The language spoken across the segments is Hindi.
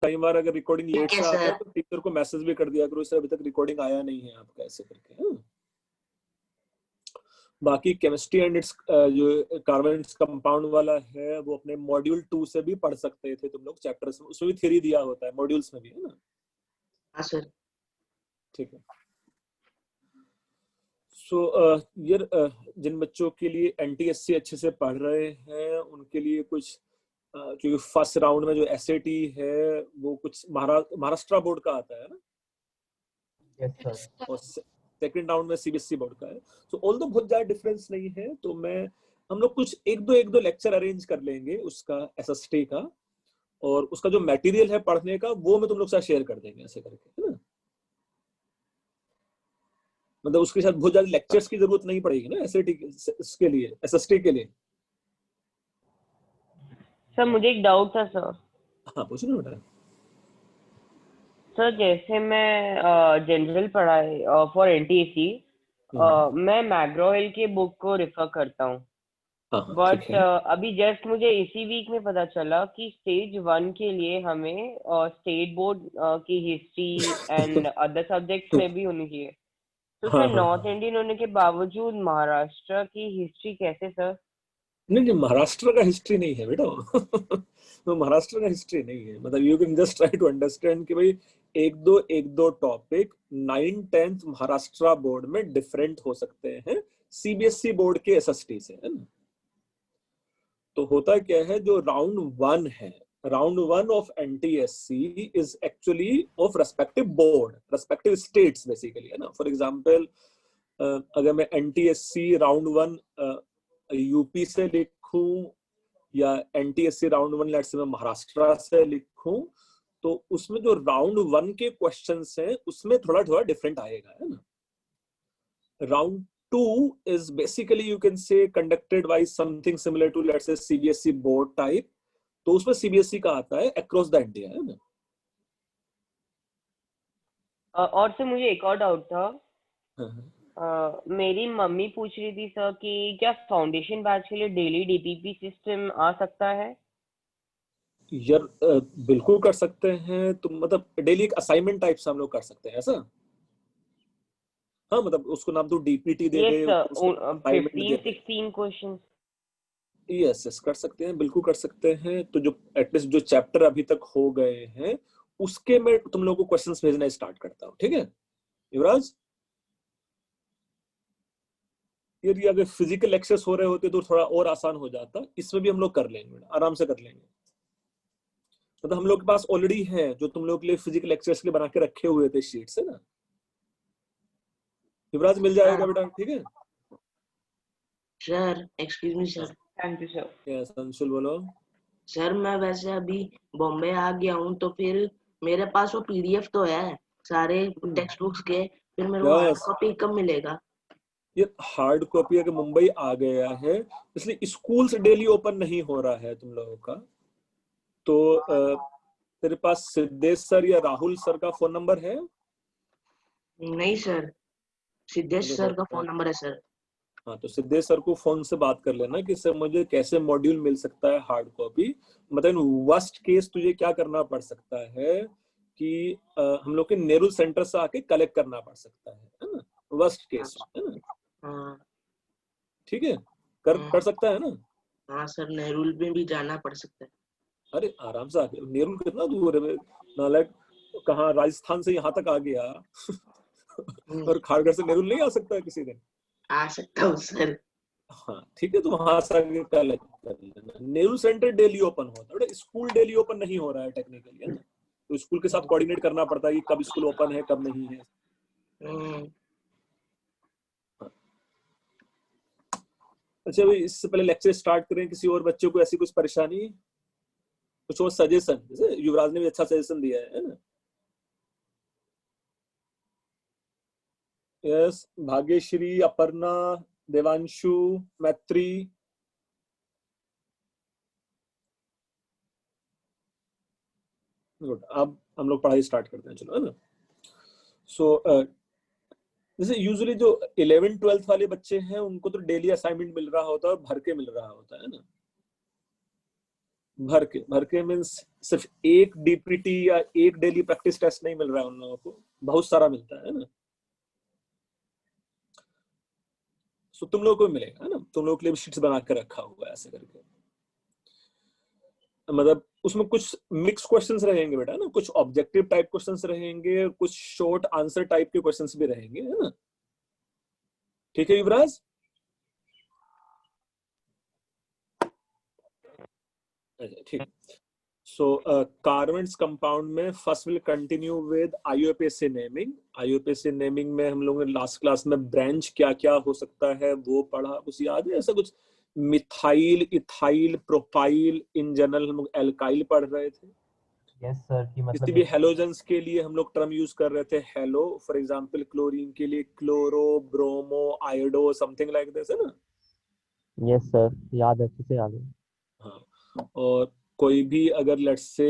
कई बार अगर रिकॉर्डिंग लेट ठीक है से आता है सर। तो टीचर को मैसेज भी कर दिया करो सर अभी तक रिकॉर्डिंग आया नहीं है आपका, ऐसे करके। हाँ? बाकी केमिस्ट्री एंड इट्स जो कार्बन इट्स कंपाउंड वाला है वो अपने मॉड्यूल 2 से भी पढ़ सकते थे तुम लोग, चैप्टर्स में उसमें भी थ्योरी दिया होता है, मॉड्यूल्स में भी, है ना? हाँ सर। ठीक है। सो यार जिन बच्चों के लिए एनटीएससी अच्छे से पढ़ रहे हैं उनके लिए कुछ क्योंकि फर्स्ट राउंड में जो एसएटी है वो कुछ महाराष्ट्र बोर्ड का आता है ना, यस सर। और सेकंड राउंड में सीबीएसई बोर्ड का है। सो ऑल्दो बहुत ज्यादा डिफरेंस नहीं है, तो हम लोग कुछ एक दो लेक्चर अरेंज कर लेंगे उसका एसएसटी का, और उसका जो मटेरियल है पढ़ने का वो मैं तुम लोग के साथ शेयर कर देंगे, ऐसे करके, है ना? मतलब उसके साथ बहुत ज्यादा लेक्चर्स की जरूरत नहीं पड़ेगी ना एसएटी के लिए, एसएसटी के लिए। सर मुझे एक डाउट था सर। हाँ पूछो ना बेटा। सर जैसे मैं जनरल पढ़ाई फॉर एनटीएसी मैं मैग्रो हिल के बुक को रेफर करता हूँ, बट अभी जस्ट मुझे इसी वीक में पता चला कि स्टेज 1 के लिए हमें स्टेट बोर्ड की हिस्ट्री एंड अदर सब्जेक्ट्स में भी होनी चाहिए। तो सर नॉर्थ इंडियन होने के बावजूद महाराष्ट्र की हिस्ट्री कैसे सर? नहीं, महाराष्ट्र का हिस्ट्री नहीं है बेटा तो महाराष्ट्र का हिस्ट्री नहीं है, मतलब you can just try to understand कि भाई एक दो टॉपिक 9th-10th महाराष्ट्र बोर्ड में डिफरेंट हो सकते हैं सीबीएसई बोर्ड के एसएसटी से, है ना? तो होता क्या है, जो राउंड 1 है, round 1 of NTSC is actually of respective board, respective states basically, है ना? फॉर एग्जांपल अगर मैं एनटीएससी राउंड 1 यूपी से लिखूं या एनटीएससी राउंड 1 लेट्स से मैं महाराष्ट्र से लिखूं, तो उसमें जो राउंड 1 के क्वेश्चंस हैं उसमें थोड़ा डिफरेंट आएगा, है ना? Round 2 is basically you can say conducted by something similar to let's say CBSE board type, तो उसमें सीबीएसई का आता है across the India, है ना? और सर मुझे एक और डाउट था। मेरी मम्मी पूछ रही थी सर कि क्या फाउंडेशन बैच के लिए डेली डीपीपी सिस्टम आ सकता है? यार बिल्कुल कर सकते हैं तुम, मतलब डेली एक असाइनमेंट टाइप से हम लोग कर सकते हैं ऐसा। हाँ मतलब उसको नाम तो डीपीटी दे दे, 15-16 क्वेश्चंस। यस कर सकते हैं, बिल्कुल कर सकते हैं। तो जो एटलीस्ट जो चैप्टर अभी तक हो गए हैं उसके में तुम लोगों को क्वेश्चंस भेजना स्टार्ट करता हूँ, ठीक है युवराज? यदि अगर फिजिकल एक्सेस हो रहे होते तो थोड़ा और आसान हो जाता, इसमें भी हम लोग कर लेंगे, आराम से कर लेंगे। मतलब हम लोग के पास ऑलरेडी है जो तुम लोग के लिए फिजिकल एक्सेस के लिए बना के रखे हुए थे शीट्स, है ना युवराज? मिल जाएगा बेटा, ठीक है sir? Excuse me sir. Thank you sir. Yes Anshul बोलो। सर मैं वैसे अभी बॉम्बे आ गया हूँ, तो फिर मेरे पास वो पीडीएफ तो है सारे टेक्स्ट बुक्स के, फिर मेरे को हार्ड कॉपी कब मिलेगा? ये हार्ड कॉपी अगर मुंबई आ गया है इसलिए स्कूल से डेली ओपन नहीं हो रहा है तुम लोगों का, तो तेरे पास सिद्धेश सर या राहुल सर का फोन नंबर है? नहीं सर, सिद्धेश सर का फोन नंबर है सर। हाँ तो सिद्धेश सर को फोन से बात कर लेना कि सर मुझे कैसे मॉड्यूल मिल सकता है हार्ड कॉपी। मतलब वर्स्ट केस तुझे क्या करना पड़ सकता है कि हम लोग के नेहरू सेंटर से आके कलेक्ट करना पड़ सकता है ना, वर्स्ट केस, है ना? ठीक है, कर सकता है ना? हाँ सर, नेहरू में भी जाना पड़ सकता है। अरे आराम से आके, नेहरू कितना दूर है नालायक, कहाँ राजस्थान से यहाँ तक आ गया और खारघर से नेहरू नहीं आ सकता किसी दिन? आ सकता हूँ सर। हाँ ठीक है, तो वहां से आगे कलेक्ट कर लेना। नेहरू सेंटर डेली ओपन होता है, स्कूल डेली ओपन नहीं हो रहा है टेक्निकली, है ना? तो स्कूल के साथ कोऑर्डिनेट करना पड़ता है कि कब स्कूल ओपन है कब नहीं है। अच्छा भाई, इससे पहले लेक्चर स्टार्ट करें, किसी और बच्चों को ऐसी कुछ परेशानी, कुछ और सजेशन? जैसे युवराज ने भी अच्छा सजेशन दिया है ना? यस, भाग्यश्री, अपर्णा, देवांशु, मैत्री। गुड, अब हम लोग पढ़ाई स्टार्ट करते हैं, चलो, है ना? सो जैसे यूजुअली जो 11th-12th वाले बच्चे हैं उनको तो डेली असाइनमेंट मिल रहा होता है और भर के मिल रहा होता है ना? भर के मीन्स सिर्फ एक डीपीटी या एक डेली प्रैक्टिस टेस्ट नहीं मिल रहा है उन लोगों को, बहुत सारा मिलता है ना। सो तुम लोगों को मिलेगा है ना, तुम लोगों के लिए शीट्स बना कर रखा हुआ है ऐसे करके। मतलब उसमें कुछ मिक्स क्वेश्चंस रहेंगे बेटा ना, कुछ ऑब्जेक्टिव टाइप क्वेश्चंस रहेंगे, कुछ शॉर्ट आंसर टाइप के क्वेश्चंस भी रहेंगे, है ना। ठीक है युवराज? ठीक। सो कार्बन्स कंपाउंड में first will continue with IUPAC naming. IUPAC naming में हम लोगों ने लास्ट क्लास में ब्रांच क्या क्या हो सकता है वो पढ़ा, कुछ याद है? ऐसा कुछ methyl, ethyl, propyl, in general हम लोग एल्काइल पढ़ रहे थे। यस सर, कि मतलब किसी भी हेलोजेंस के लिए हम लोग टर्म यूज कर रहे थे हेलो, फॉर एग्जांपल क्लोरीन के लिए chloro, bromo, iodo, something like this, है ना। यस सर, याद है, अच्छे से याद है। हाँ, और कोई भी अगर लेट्स से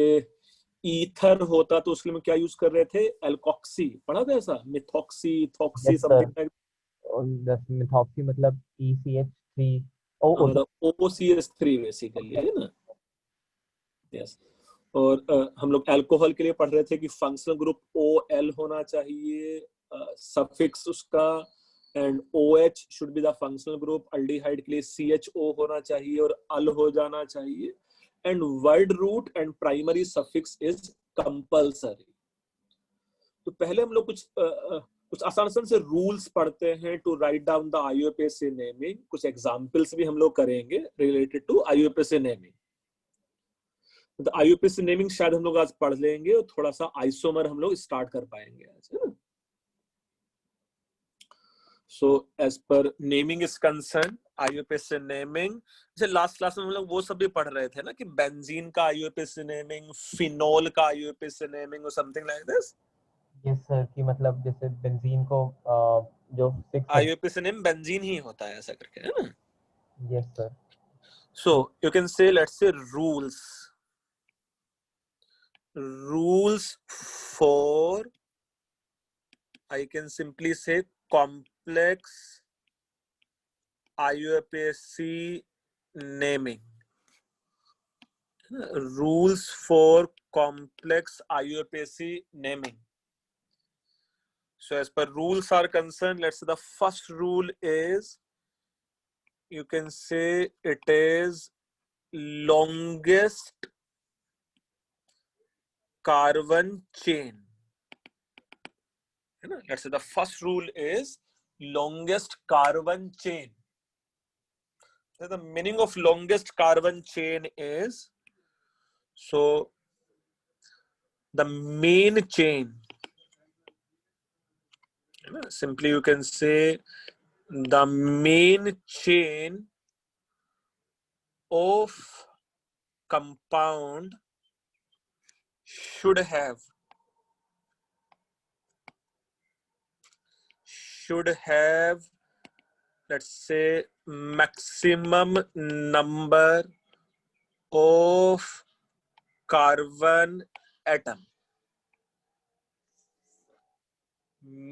ईथर होता तो उसके लिए क्या यूज कर रहे थे? एल्कोक्सी, पढ़ा था ऐसा? Methoxy, ethoxy, yes something sir, like. और मिथॉक्सी मतलब ECH3 ओ मतलब OCH3 बेसिकली, है ना। यस। और हम लोग अल्कोहल के लिए पढ़ रहे थे कि फंक्शनल ग्रुप OL होना चाहिए, सफिक्स उसका, and OH should be the functional group. Aldehyde के लिए CHO होना चाहिए और अल हो जाना चाहिए, and word root and primary suffix is compulsory. तो पहले हम लोग कुछ आसान से रूल्स पढ़ते हैं to write down the IUPAC naming. कुछ एग्जांपल्स भी हम लोग करेंगे रिलेटेड टू आईयूपीएसी नेमिंग। तो आईयूपीएसी नेमिंग शायद हम लोग आज पढ़ लेंगे और थोड़ा सा आइसोमर हम लोग स्टार्ट कर पाएंगे आज, है ना। So as per naming is concern, IUPAC naming, जैसे लास्ट क्लास में हम लोग वो सब भी पढ़ रहे थे ना कि बेंजीन का आईयूपीएसी नेमिंग, फिनोल का आईयूपीएसी नेमिंग और something like this. Yes sir, कि मतलब जैसे बेंजीन को जो 6 आईयूपीएसी नेम बेंजीन ही होता है ऐसा करके, है ना। Yes sir. So you can say, let's say rules for, I can simply say complex IUPAC naming. Rules for complex IUPAC naming. So as per rules are concerned, let's say the first rule is, you can say it is longest carbon chain. Let's say the first rule is longest carbon chain. So the meaning of longest carbon chain is, so the main chain, simply you can say the main chain of compound should have let's say maximum number of carbon atom.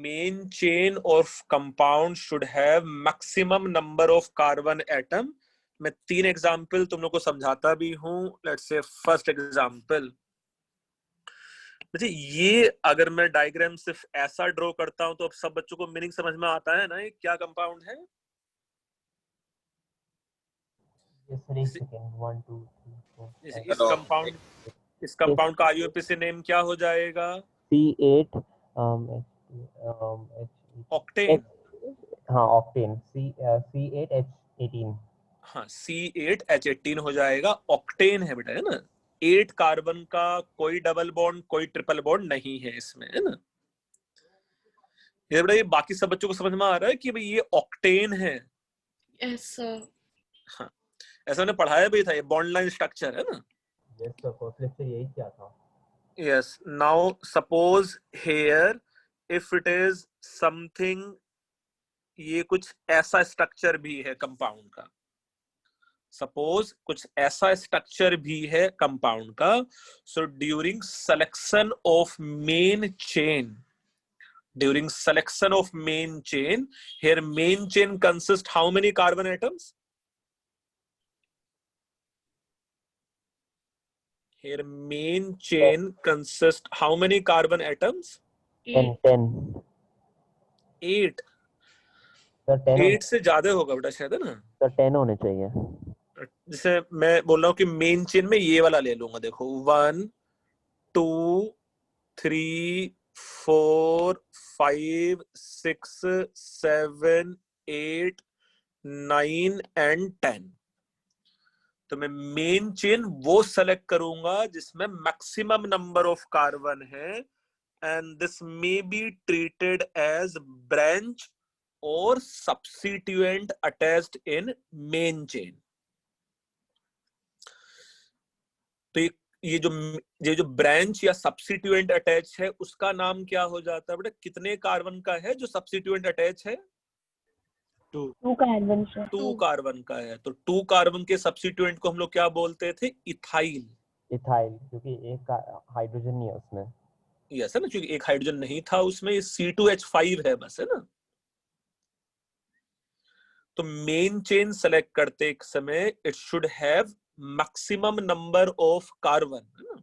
Main chain of compound should have maximum number of carbon atom. मैं 3 एग्जाम्पल तुम लोग को समझाता भी हूं। लेट्स से फर्स्ट एग्जाम्पल, ये अगर मैं डायग्राम सिर्फ ऐसा ड्रॉ करता हूं तो अब सब बच्चों को मीनिंग समझ में आता है ना, ये क्या कंपाउंड है। इस कंपाउंड का आईयूपीएसी नेम क्या हो जाएगा? C8 octane. हाँ, ऑक्टेन, C8H18। हाँ, C8H18 हो जाएगा, ऑक्टेन है बेटा, है ना। 8 कार्बन का कोई डबल बॉन्ड, कोई ट्रिपल बॉन्ड नहीं है इसमें, है ना। ये बेटा, ये बाकी सब बच्चों को समझ में आ रहा है कि भाई ये ऑक्टेन है। Yes sir. हाँ, ऐसा मैंने पढ़ाया भी था, ये बॉन्ड लाइन स्ट्रक्चर है ना। यस सर, फर्स्ट लेक्चर यही क्या था। Yes, now suppose here if it is something, ये कुछ ऐसा स्ट्रक्चर भी है कंपाउंड का, सपोज कुछ ऐसा स्ट्रक्चर भी है कंपाउंड का। So during selection of main chain, during selection of main chain, here main chain consists how many carbon atoms? Here main chain consists how many carbon atoms? 10. 8. Sir 10 8 से ज्यादा होगा बेटा शायद, है ना? सर 10 होने चाहिए। जैसे मैं बोल रहा हूँ कि मेन चेन में ये वाला ले लूंगा, देखो 1 2 3 4 5 6 7 8 9 एंड 10। तो मैं मेन चेन वो सेलेक्ट करूंगा जिसमें मैक्सिमम नंबर ऑफ कार्बन है, and this may be treated as branch और substituent attached in main chain. तो ये जो ब्रांच या सब्स्टिट्यूएंट अटैच है उसका नाम क्या हो जाता है बेटा? कितने कार्बन का है जो सब्स्टिट्यूएंट अटैच है? 2 कार्बन से। 2 कार्बन का है। तो 2 कार्बन के सब्स्टिट्यूएंट को हम लोग क्या बोलते थे? इथाइल। इथाइल, क्योंकि एक हाइड्रोजन नहीं है उसमें। यस है ना, क्योंकि एक हाइड्रोजन नहीं था उसमें, ये C2H5 है बस, है ना? तो मेन चेन सेलेक्ट करते एक समय it should have maximum number of carbon, है ना?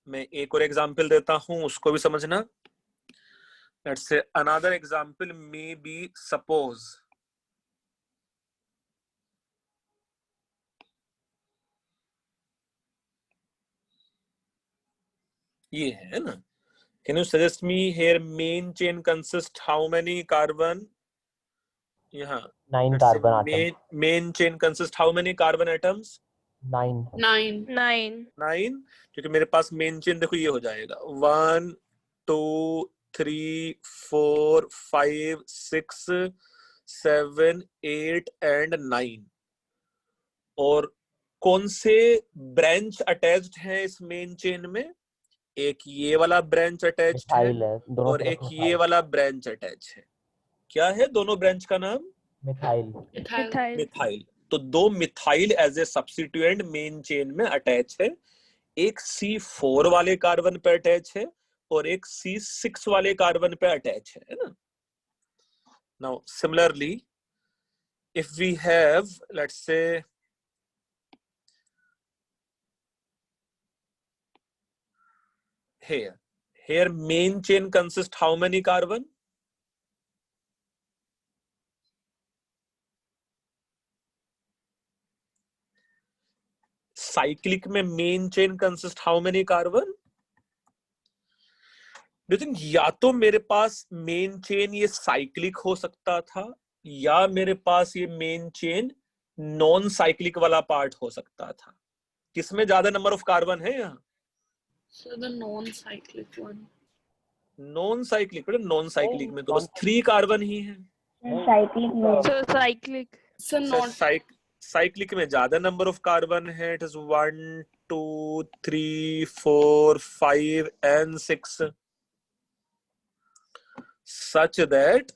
मैं एक और एग्जांपल देता हूं, उसको भी समझना। Let's say another example may be, suppose ये है ना, can you suggest me here main chain consist how many carbon? यहाँ 9 carbon atom. Main chain consist how many carbon atoms? 9। 9। क्योंकि मेरे पास मेन चेन देखो ये हो जाएगा 1 2 3 4 5 6 7 8 एंड 9। और कौन से ब्रांच अटैच्ड है इस मेन चेन में? एक ये वाला ब्रांच अटैच्ड है और एक ये वाला ब्रांच अटैच है। क्या है दोनों ब्रांच का नाम? मिथाइल। तो 2 methyl as a substituent main chain में अटैच है। एक C4 वाले कार्बन पे अटैच है और एक C6 वाले कार्बन पे अटैच है ना? Now similarly if we have, let's say here main chain consists how many carbon? Cyclic में main chain consist how many carbon? Do think या तो मेरे पास मेन चेन ये साइक्लिक हो सकता था, या मेरे पास ये मेन चेन नॉन साइक्लिक वाला पार्ट हो सकता था। किसमें ज्यादा नंबर ऑफ कार्बन है यहाँ? So the non-cyclic one. Non cyclic, non cyclic में तो बस 3 कार्बन ही है। Cyclic में. So cyclic. So not. Cyclic में ज्यादा नंबर ऑफ कार्बन है। It is 1 2 3 4 5 and 6 such that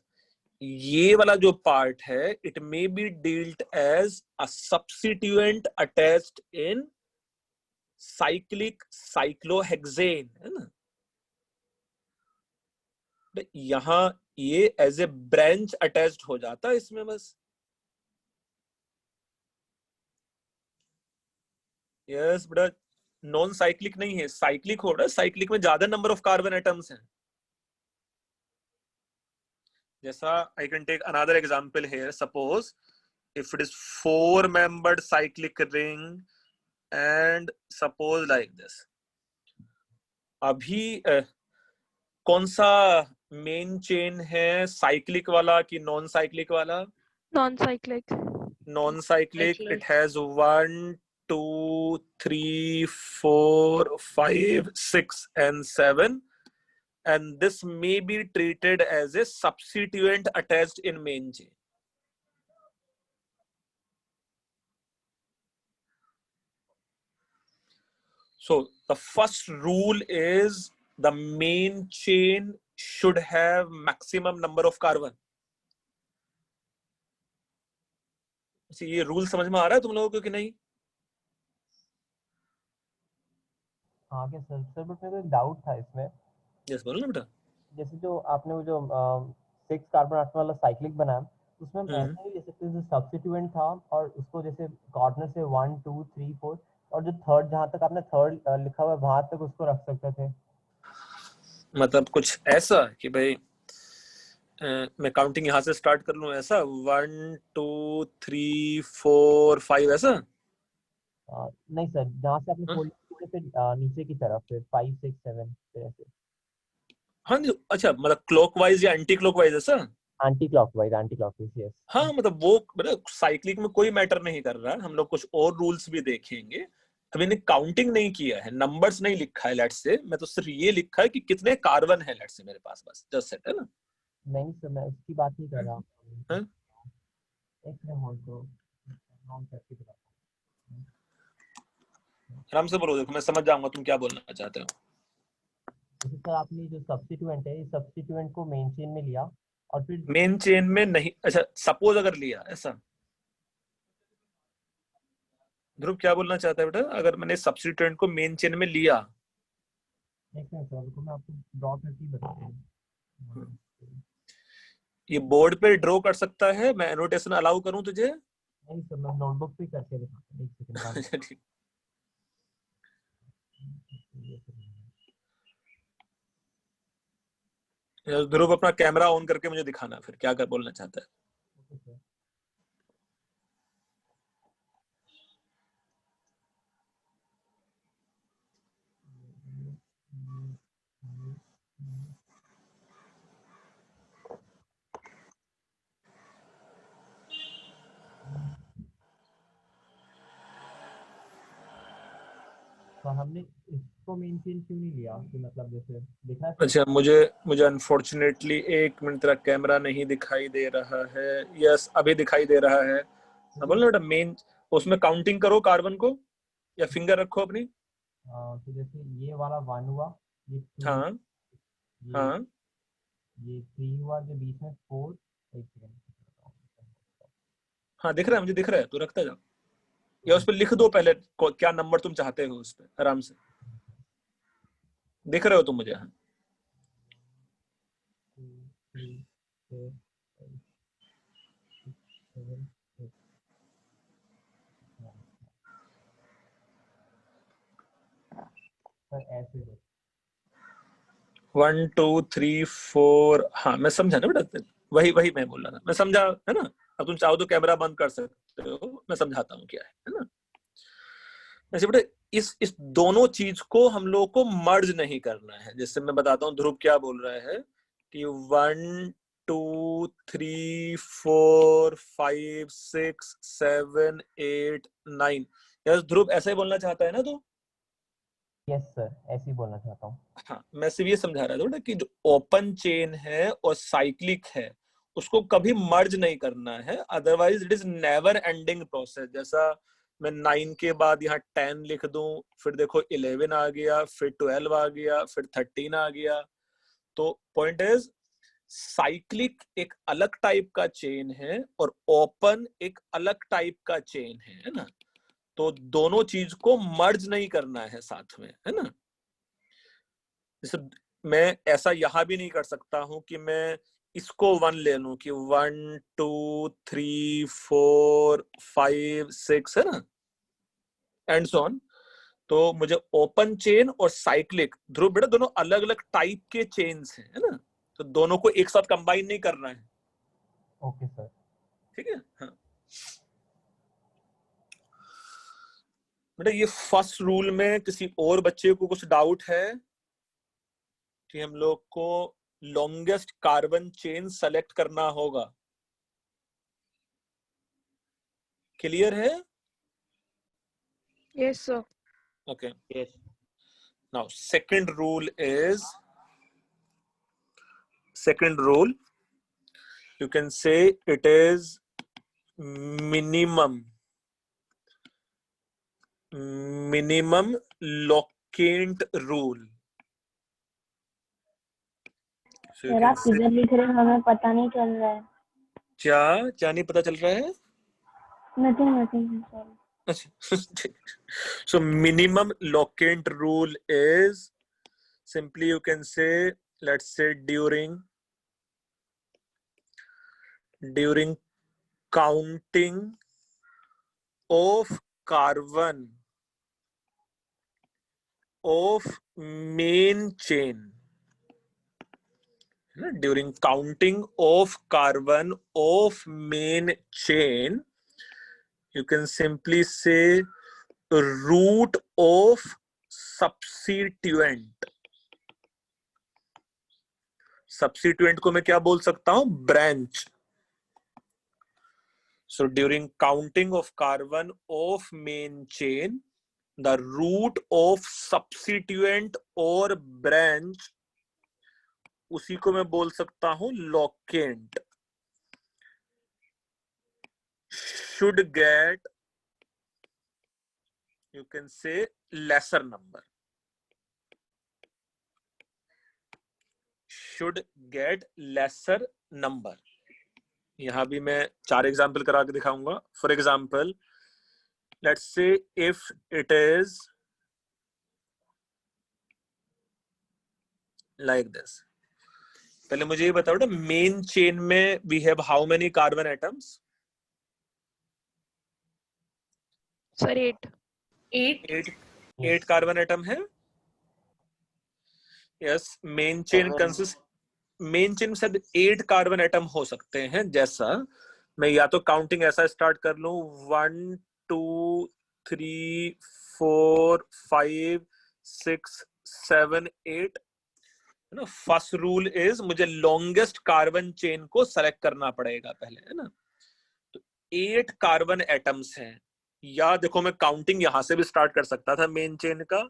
ये वाला जो पार्ट है it may be dealt as a substituent attached in cyclic cyclohexane, है ना? यहां ये एज ए ब्रांच अटैच्ड हो जाता है इसमें बस। यस बेटा, नॉन साइक्लिक नहीं है, साइक्लिक हो रहा है। साइक्लिक में ज्यादा नंबर ऑफ कार्बन एटम्स हैं। जैसा I can take another example here, suppose if it is 4-membered cyclic ring and suppose like this। अभी कौन सा मेन चेन है, साइक्लिक वाला कि नॉन साइक्लिक वाला? Non-cyclic. Non cyclic. It has 1 2 3 4 5 6 and 7 and this may be treated as a substituent attached in main chain। So the first rule is the main chain should have maximum number of carbon। ये रूल समझ में आ रहा है तुम लोगों को कि नहीं? आगे सर बट मेरे को एक डाउट था इसमें। यस बोलो ना बेटा। जैसे जो आपने वो जो 6 कार्बन एटम वाला साइक्लिक बनाया, उसमें हम ऐसे ही ले सकते हैं, सब्स्टिट्यूएंट था और उसको जैसे कॉर्नर से 1 2 3 4 और जो थर्ड, जहाँ तक आपने थर्ड लिखा हुआ है वहां तक उसको रख सकते थे। मतलब कुछ ऐसा कि भाई मैं काउंटिंग यहाँ से स्टार्ट कर लूं, ऐसा 1 2 3 4 5 ऐसा? नहीं सर, जहाँ से आपने हाँ? फोल्ड किए फिर नीचे की तरफ, फिर 5 6 7 फिर ऐसे। हाँ जी, अच्छा मतलब क्लॉकवाइज या एंटी क्लॉकवाइज ऐसा? Anti clockwise, anti clockwise, yes. हाँ मतलब वो मतलब साइक्लिक में कोई मैटर नहीं कर रहा है, हम लोग कुछ और रूल्स भी देखेंगे। अभी ने काउंटिंग नहीं किया है, नंबर्स नहीं लिखा है लेट्स से, मैं तो सिर्फ ये लिखा है कि कितने कार्बन है लेट्स से मेरे पास, बस जस्ट सेट है ना। नहीं सर, मैं उसकी बात नहीं कर रहा हूँ। हाँ? एक मिनट होल्ड करो, काउंट करके बताता हूँ। आराम से बोलो, देखो मैं समझ जाऊंगा तुम क्या बोलना चाहते हो। जैसे सर आपने जो सब्स्टिट्यूएंट है, इस सब्स्टिट्यूएंट को मेन चेन में लिया और फिर मेन चेन में नहीं, अच्छा सपोज अगर लिया ऐसा, ध्रुव क्या बोलना चाहता है बेटा, अगर मैंने सब्स्टिट्यूएंट को मेन चेन में लिया? एक मिनट सर, रुको मैं आपको ड्रॉ करके ही बताता हूँ। ये बोर्ड पे ड्रॉ कर सकता है, मैं एनोटेशन अलाउ करूं तुझे? नहीं सर, मैं नोटबुक पे करके दिखाता हूँ, एक सेकंड बाद। अच्छा ठीक। ध्रुव अपना कैमरा ऑन करके मुझे दिखाना फिर क्या कर बोलना चाहता है। तो हमने इसको मेन चेन क्यों नहीं लिया, कि मतलब जैसे देखा है? अच्छा मुझे मुझे अनफॉर्चुनेटली एक मिनट, तेरा कैमरा नहीं दिखाई दे रहा है। यस अभी दिखाई दे रहा है। बोल ना बेटा मेन, उसमें काउंटिंग करो कार्बन को या फिंगर रखो अपनी। तो जैसे ये वाला 1 हुआ, ये 2, हाँ ये हाँ ये 3 हुआ, जो बीच में 4। एक सेकंड, हाँ दिख रहा है, मुझे दिख रहा है, तू रखता जा। या उस पर लिख दो पहले क्या नंबर तुम चाहते हो, उस पर आराम से दिख रहे हो तुम मुझे। हाँ 2 3 4 5 6 7 8 सर ऐसे दो। 1 2 3 4, हाँ मैं समझा ना बेटा, वही वही मैं बोल रहा था, मैं समझा है ना। अब तुम चाहो तो कैमरा बंद कर सकते हो, मैं समझाता हूँ क्या है ना। वैसे बेटा इस दोनों चीज को हम लोगों को मर्ज नहीं करना है। जैसे मैं बताता हूँ ध्रुव क्या बोल रहा है कि 1 2 3 4 5 6 7 8 9, यस ध्रुव ऐसा ही बोलना चाहता है ना तू? यस सर, ऐसे ही बोलना चाहता हूँ। हाँ मैं सिर्फ ये समझा रहा था बेटा कि जो ओपन चेन है और साइक्लिक है उसको कभी मर्ज नहीं करना है, otherwise it is never ending process. जैसा मैं 9 के बाद यहाँ 10 लिख दूं, फिर देखो 11 आ गया, फिर 12 आ गया, फिर 13 आ गया। तो पॉइंट इज साइक्लिक एक अलग टाइप का चेन है और ओपन एक अलग टाइप का चेन है ना। तो दोनों चीज को मर्ज नहीं करना है साथ में, है ना। जैसे मैं ऐसा यहां भी नहीं कर सकता हूं कि मैं इसको 1 ले लूं कि 1 2 3 4 5 6 है ना, एंड सो ऑन। तो मुझे ओपन चेन और साइक्लिक, ध्रुव बेटा दोनों अलग अलग टाइप के चेन्स हैं, है ना। तो दोनों को एक साथ कंबाइन नहीं करना है। Okay sir. ठीक है। हाँ बेटा ये फर्स्ट रूल में किसी और बच्चे को कुछ डाउट है कि हम लोग को लॉन्गेस्ट कार्बन चेन सेलेक्ट करना होगा? क्लियर है? Yes, sir. Okay. Yes. Now, second rule, you can say it is minimum locant rule. So you sir can आप say, किधर लिख रहे हो, हमें पता नहीं चल रहा है। क्या नहीं पता चल रहा है? Nothing sir. So minimum locant rule is simply you can say, let's say during counting of carbon of main chain. During counting of carbon of main chain, you can simply say root of substituent. Substituent को मैं क्या बोल सकता हूं? Branch. So during counting of carbon of main chain, the root of substituent or branch, उसी को मैं बोल सकता हूं locant. Should get, you can say, lesser number. Should get lesser number. यहां भी मैं 4 एग्जाम्पल करा के दिखाऊंगा. For example, let's say if it is like this. पहले मुझे ये बताओ ना, मेन चेन में we have how many carbon atoms? Sir 8 carbon atom है. Yes, main chain consist, main chain में शायद 8 कार्बन एटम हो सकते हैं. जैसा मैं या तो काउंटिंग ऐसा स्टार्ट कर लूं, 1 2 3 4 5 6 7 8. है ना. फर्स्ट रूल इज मुझे लॉन्गेस्ट कार्बन चेन को सेलेक्ट करना पड़ेगा पहले, है ना. तो 8 कार्बन एटम्स हैं. या देखो, मैं काउंटिंग यहां से भी स्टार्ट कर सकता था मेन चेन का,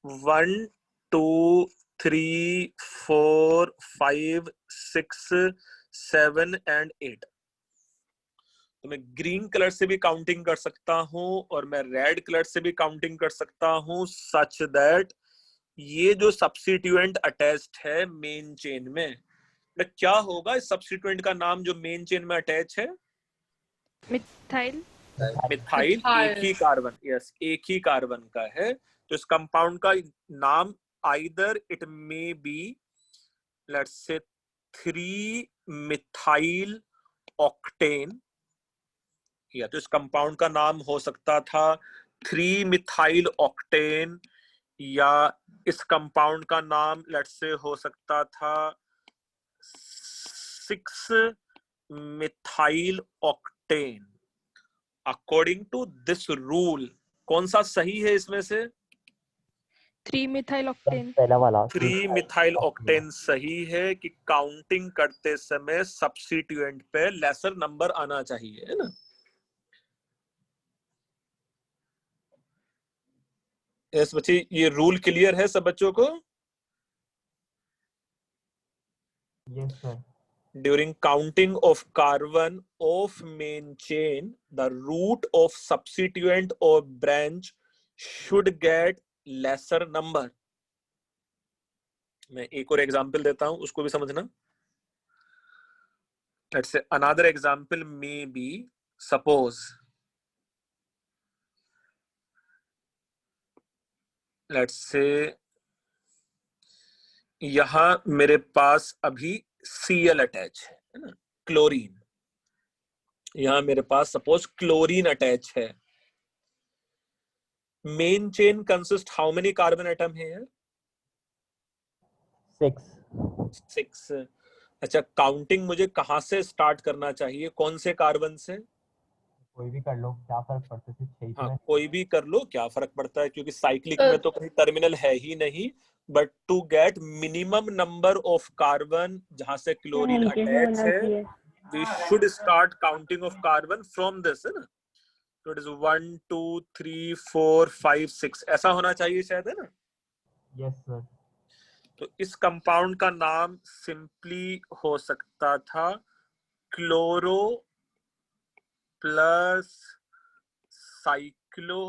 1 2 3 4 5 6 7 एंड 8. तो मैं ग्रीन कलर से भी काउंटिंग कर सकता हूं और मैं रेड कलर से भी काउंटिंग कर सकता हूं, सच दैट ये जो सब्स्टिट्यूएंट अटैच्ड है मेन चेन में, क्या होगा इस सब्स्टिट्यूएंट का नाम जो मेन चेन में अटैच है? मिथाइल. मिथाइल. एक ही कार्बन, यस, एक ही कार्बन का है. तो इस कंपाउंड का नाम either it may B, let's say 3 methyl octane, या तो इस कंपाउंड का नाम हो सकता था 3 मिथाइल ऑक्टेन, या इस कंपाउंड का नाम लेट्स से हो सकता था 6 methyl octane. According to this rule, कौन सा सही है इसमें से? 3 मिथाइल ऑक्टेन. पहला वाला 3 मिथाइल ऑक्टेन सही है कि काउंटिंग करते समय सब्स्टिट्यूएंट पे लेसर नंबर आना चाहिए, है ना. यस बच्चे, ये रूल क्लियर है सब बच्चों को? Yes sir. During counting of carbon of main chain, the root of substituent or branch should get lesser number. मैं एक और एग्जांपल देता हूं, उसको भी समझना. Let's say another example may be, suppose let's say यहां मेरे पास अभी Cl अटैच है ना, क्लोरीन. यहां मेरे पास सपोज क्लोरीन अटैच है. Main chain consist how many carbon atom है यार? 6. अच्छा, काउंटिंग मुझे कहां से स्टार्ट करना चाहिए, कौन से कार्बन से? कोई भी कर लो, क्या फर्क पड़ता है? 6 हाँ, कोई भी कर लो, क्या फर्क पड़ता है, क्योंकि साइक्लिक में तो कहीं टर्मिनल है ही नहीं. But to get minimum number of carbon जहां से क्लोरीन अटैच है, we should start counting of carbon from this, है ना. तो इट इज 1 2 3 4 5 6 ऐसा होना चाहिए शायद, है ना. Yes sir. तो इस कंपाउंड का नाम सिंपली हो सकता था chloro plus cyclo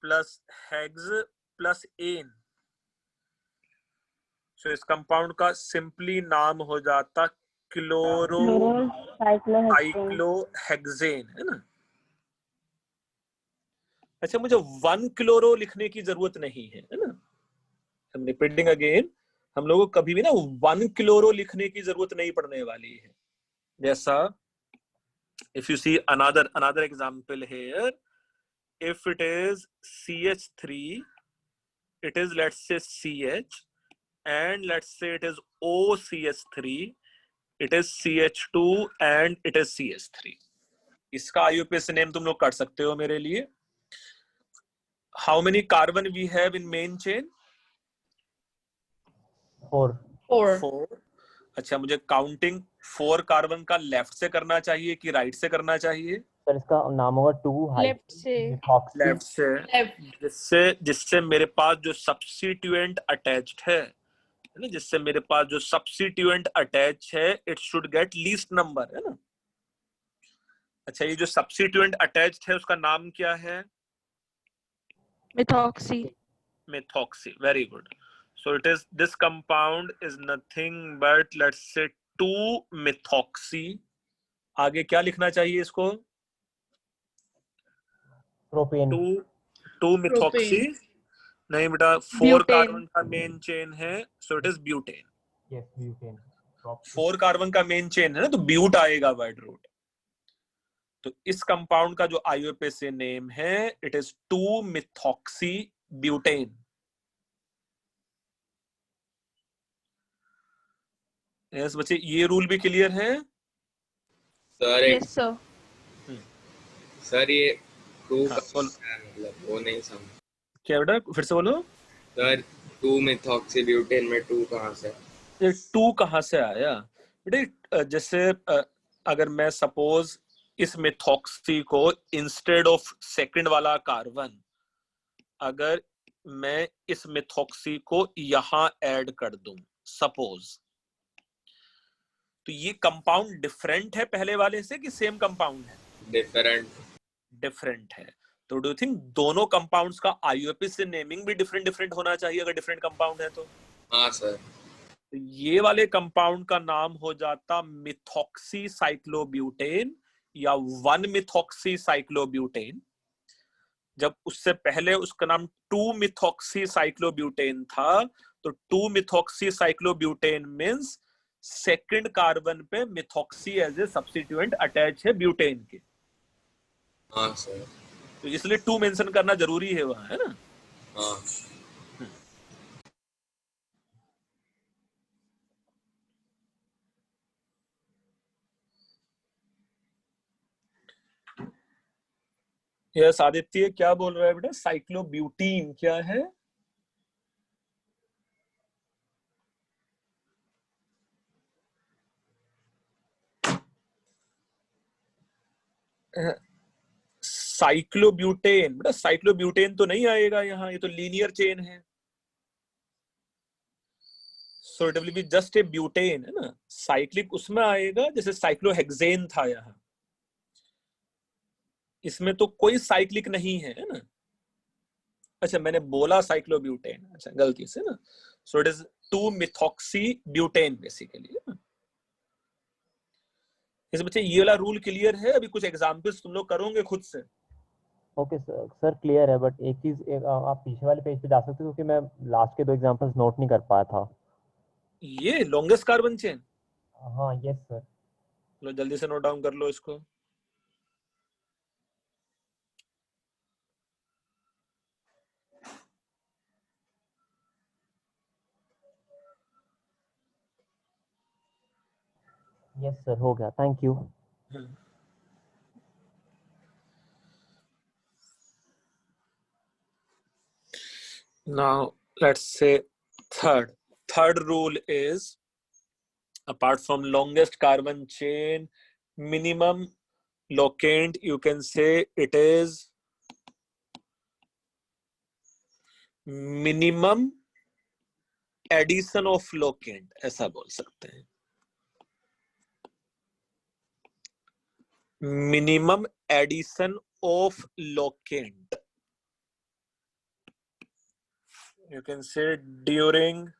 plus hex plus ene. So इस कंपाउंड का सिंपली नाम हो जाता क्लोरो साइक्लोहेक्सेन, है ना. अच्छा, मुझे 1 क्लोरो लिखने की जरूरत नहीं है, है ना. I'm repeating again, हम लोगों को कभी भी ना 1 क्लोरो लिखने की जरूरत नहीं पड़ने वाली है. जैसा if you see another example here, if it is CH3 it is, let's say, CH, and let's say it is OCH3, it is CH2 and it is CH3. इसका IUPAC नेम तुम लोग कर सकते हो मेरे लिए. How many carbon we have in main chain? 4. अच्छा, मुझे काउंटिंग 4 कार्बन का लेफ्ट से करना चाहिए कि राइट से करना चाहिए? सर इसका नाम होगा 2 लेफ्ट से. लेफ्ट से, जिससे मेरे पास जो सब्स्टिट्यूएंट अटैच्ड है ना, जिससे मेरे पास जो सब्स्टिट्यूएंट अटैच है, it should get least number, है ना. अच्छा, ये जो सब्स्टिट्यूएंट अटैच्ड है उसका नाम क्या है? Methoxy. Very good. So it is, this compound is nothing but, let's say, 2-methoxy. आगे क्या लिखना चाहिए इसको? प्रोपेन. 2-methoxy. नहीं बेटा, 4 कार्बन का मेन चेन है, so it is butane. Yes, butane. 4 carbon का मेन चेन है ना, तो ब्यूट आएगा वर्ड रूट. तो इस कंपाउंड का जो IUPAC नेम है, it is 2-methoxy butane. Yes बच्चे, ये रूल भी क्लियर है? Sir yes sir. सर ये 2 हाँ, का मतलब वो नहीं समझ. क्या बेटा, फिर से बोलो. सर 2-methoxy ब्यूटेन में 2 कहाँ से? ये 2 कहाँ से आया बेटे? जैसे अगर मैं सपोज इस मिथॉक्सी को इंस्टेड ऑफ सेकंड वाला कार्बन, अगर मैं इस मिथॉक्सी को यहां ऐड कर दूं सपोज, तो ये कंपाउंड डिफरेंट है पहले वाले से कि सेम कंपाउंड है? डिफरेंट है. तो डू यू थिंक दोनों कंपाउंड्स का IUPAC नेमिंग भी डिफरेंट होना चाहिए अगर डिफरेंट कंपाउंड है तो? हाँ सर. तो ये वाले कंपाउंड का नाम हो जाता मिथॉक्सी साइक्लोब्यूटेन या 1-methoxy साइक्लोब्यूटेन. जब उससे पहले उसका नाम 2-methoxy साइक्लोब्यूटेन था, तो 2-methoxy cyclobutane means second carbon पे methoxy as a substituent attach है ब्यूटेन के. हाँ सर. तो इसलिए 2 मेंशन करना जरूरी है वहां, है ना? हाँ. यस आदित्य, क्या बोल रहा है बेटा? साइक्लोब्यूटीन क्या है? साइक्लोब्यूटेन बेटा, साइक्लोब्यूटेन तो नहीं आएगा यहाँ, ये तो लीनियर चेन है. So it will be just a butane, है ना. साइक्लिक उसमें आएगा जैसे साइक्लोहेक्सेन था यहाँ. इसमें तो कोई साइक्लिक नहीं है ना. अच्छा, मैंने बोला साइक्लोब्यूटेन, अच्छा गलती से ना. So it is 2-methoxy butane basically. इस बच्चे ये वाला रूल क्लियर है? अभी कुछ एग्जांपल्स तुम लोग करोगे खुद से? ओके सर क्लियर है, बट एक चीज आप पीछे वाले पेज पे जा सकते हो क्योंकि मैं लास्ट के 2 एग्जांपल्स नोट नहीं कर पाया था. ये लॉन्गेस्ट कार्बन चेन? हाँ यस सर. लो जल्दी से नोट डाउन कर लो इसको. यस सर, हो गया, thank you. Now let's say third rule is, apart from longest carbon chain, minimum locant, you can say it is minimum addition of locant, ऐसा बोल सकते हैं. minimum addition of locant, you can say during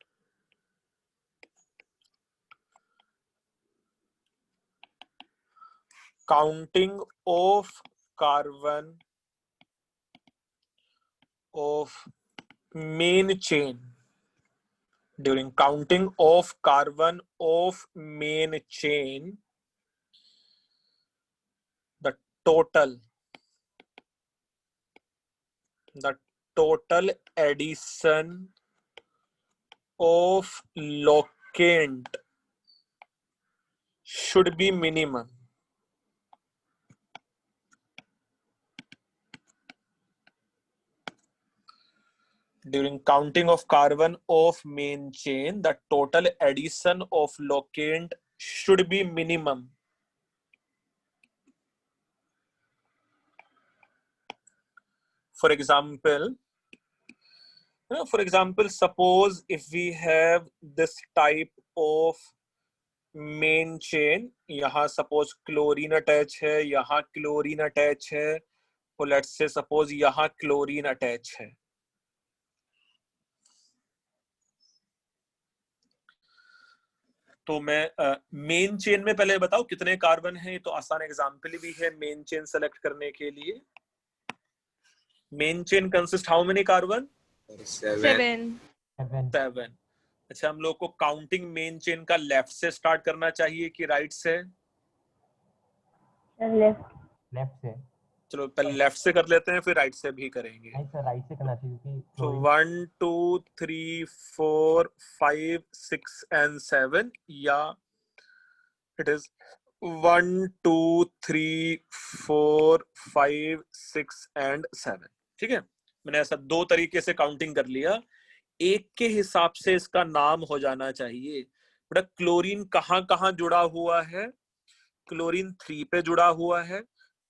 counting of carbon of main chain. During counting of carbon of main chain, the total addition of locant should be minimum. During counting of carbon of main chain, the total addition of locant should be minimum. For example, suppose if we have this type of main chain, यहाँ suppose chlorine attach है, यहाँ chlorine attach है, और let's say suppose यहाँ chlorine attach है. तो मैं मेन चेन में पहले बताओ कितने कार्बन हैं. तो आसान एग्जांपल भी है मेन चेन सेलेक्ट करने के लिए. Main chain consist how many carbon? 7. अच्छा, हम लोग को काउंटिंग मेन चेन का लेफ्ट से स्टार्ट करना चाहिए कि राइट से? लेफ्ट से. चलो पहले लेफ्ट से कर लेते हैं, फिर राइट से भी करेंगे. राइट से करना चाहिए. तो 1 2 3 4 5 6 and 7, या इट इज 1 2 3 4 5 6 and 7. ठीक है, मैंने ऐसा दो तरीके से काउंटिंग कर लिया. एक के हिसाब से इसका नाम हो जाना चाहिए. बेटा क्लोरीन कहाँ कहाँ जुड़ा हुआ है? क्लोरीन 3 पे जुड़ा हुआ है,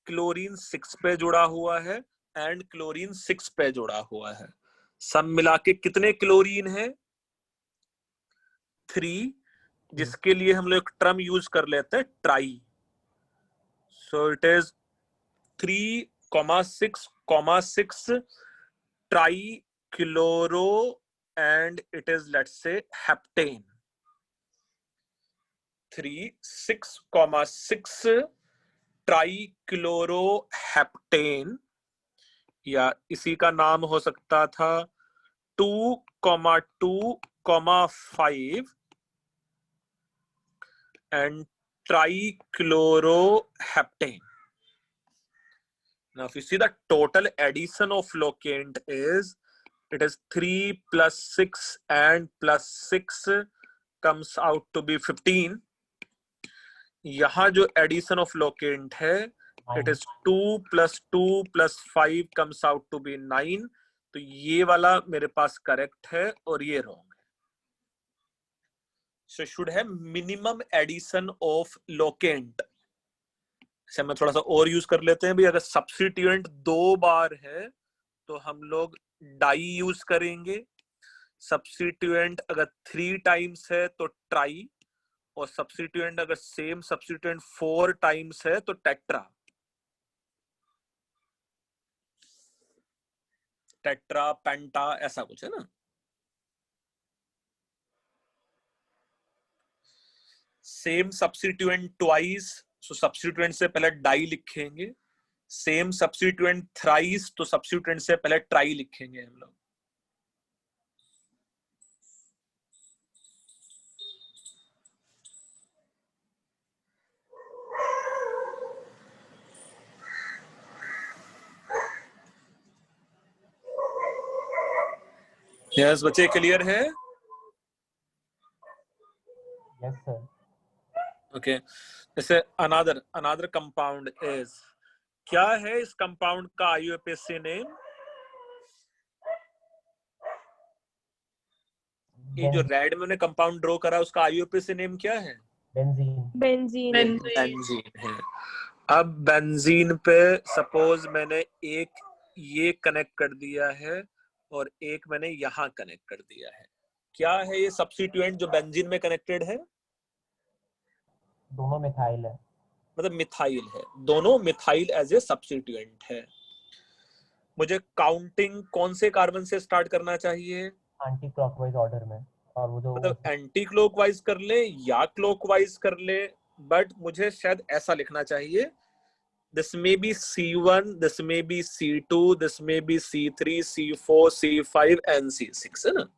क्लोरीन 6 पे जुड़ा हुआ है, एंड क्लोरीन 6 पे जुड़ा हुआ है. सब मिला के कितने क्लोरीन है? 3, जिसके लिए हम लोग टर्म यूज कर लेते हैं try. So it is 3,6,6 try chloro, and it is, let's say, heptane. 3,6,6 ट्राईक्लोरोहेप्टेन, या इसी का नाम हो सकता था 2,2,5 and trichloroheptane. Now if you see the total addition of locant is, it is 3 plus 6 and plus 6 comes out to be 15. यहाँ जो addition of locant है, it is 2 plus 2 plus 5 comes out to be 9. तो ये वाला मेरे पास correct है और ये wrong है. So should have minimum addition of locant. अच्छा, मैं थोड़ा सा और यूज कर लेते हैं भी. अगर सब्स्टिट्यूएंट 2 बार है तो हम लोग डाई यूज करेंगे. सब्स्टिट्यूएंट अगर 3 टाइम्स है तो ट्राई, और सब्स्टिट्यूएंट अगर सेम सब्स्टिट्यूएंट 4 टाइम्स है तो टेट्रा. टेट्रा, पेंटा, ऐसा कुछ है ना. सेम सब्स्टिट्यूएंट ट्वाइस, सो सब्स्टिट्यूएंट से पहले डाई लिखेंगे. सेम सब्स्टिट्यूएंट थ्राइस, तो सब्स्टिट्यूएंट से पहले ट्राई लिखेंगे हम लोग. यस बच्चे, क्लियर है? Yes sir. ओके, जैसे अनदर कंपाउंड इज, क्या है इस कंपाउंड का आईयूपीएसी नेम? ये जो रेड में कंपाउंड ड्रॉ करा उसका आईयूपीएसी नेम क्या है? बेंजीन है. अब बेंजीन पे सपोज मैंने एक ये कनेक्ट कर दिया है और एक मैंने यहाँ कनेक्ट कर दिया है. क्या है ये सब्स्टिट्यूएंट जो बेंजीन में कनेक्टेड है? दोनों मिथाइल है. मतलब मिथाइल है, दोनों मिथाइल एज ए सब्स्टिट्यूएंट है. मुझे काउंटिंग कौन से कार्बन से स्टार्ट करना चाहिए? एंटी क्लॉकवाइज ऑर्डर में. और वो जो मतलब एंटी क्लॉकवाइज कर ले या क्लॉकवाइज कर ले, बट मुझे शायद ऐसा लिखना चाहिए, this may be C1, this may be C2, this may be C3, C4, C5 and C6 है ना.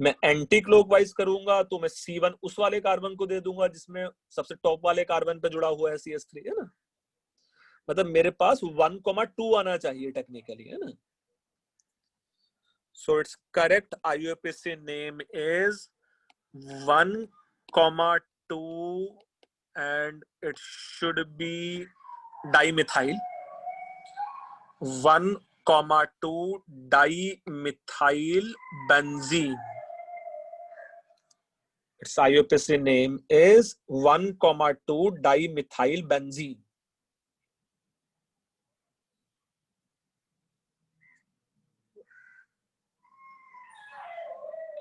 मैं एंटी क्लॉकवाइज करूंगा तो मैं C1 उस वाले कार्बन को दे दूंगा जिसमें सबसे टॉप वाले कार्बन पे जुड़ा हुआ है CH3 है ना. मतलब मेरे पास 1,2 आना चाहिए टेक्निकली है ना. So its correct IUPAC name is 1,2 and it should be dimethyl. 1,2 dimethyl benzene. Its IUPAC name is 1,2 dimethyl benzene.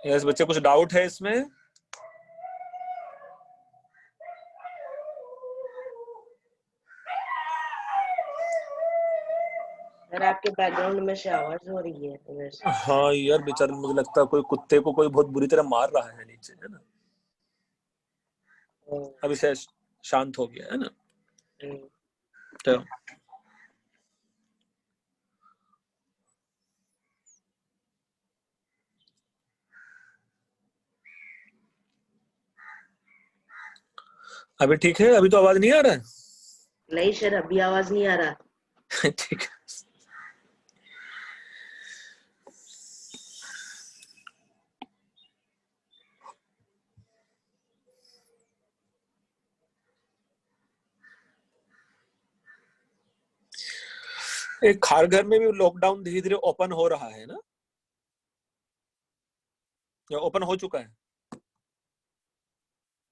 Yes बच्चे कुछ डाउट है इसमें? सर आपके बैकग्राउंड में से आवाज हो रही है वैसे। हाँ यार बेचारे, मुझे लगता है कोई कुत्ते को कोई बहुत बुरी तरह मार रहा है नीचे, है ना? अभी से शांत हो गया है ना? तो अभी ठीक है? अभी तो आवाज नहीं आ रहा है? नहीं सर, अभी आवाज नहीं आ रहा। ठीक है। एक खारघर में भी लॉकडाउन धीरे धीरे ओपन हो रहा है ना, या ओपन हो चुका है?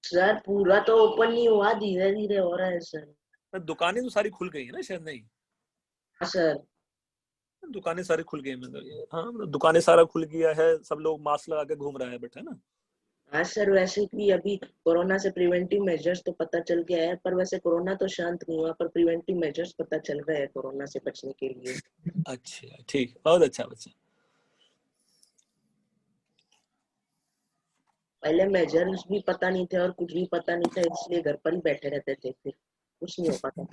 सर पूरा तो ओपन नहीं हुआ, धीरे धीरे हो रहा है सर। दुकानें तो सारी खुल गई है ना शायद? नहीं सर दुकानें सारी खुल गई, मतलब हाँ दुकानें सारा खुल गया है, सब लोग मास्क लगा के घूम रहा है, बट है ना? हाँ सर, वैसे भी अभी कोरोना से प्रिवेंटिव मेजर्स तो पता चल गया है, पर वैसे कोरोना तो शांत नहीं हुआ, पर प्रिवेंटिव मेजर्स पता चल रहे हैं कोरोना से बचने के लिए। अच्छा ठीक, बहुत अच्छा बच्चा। पहले मेजर्स भी पता नहीं थे और कुछ भी पता नहीं था, इसलिए घर पर ही बैठे रहते थे, फिर कुछ नहीं हो पाता।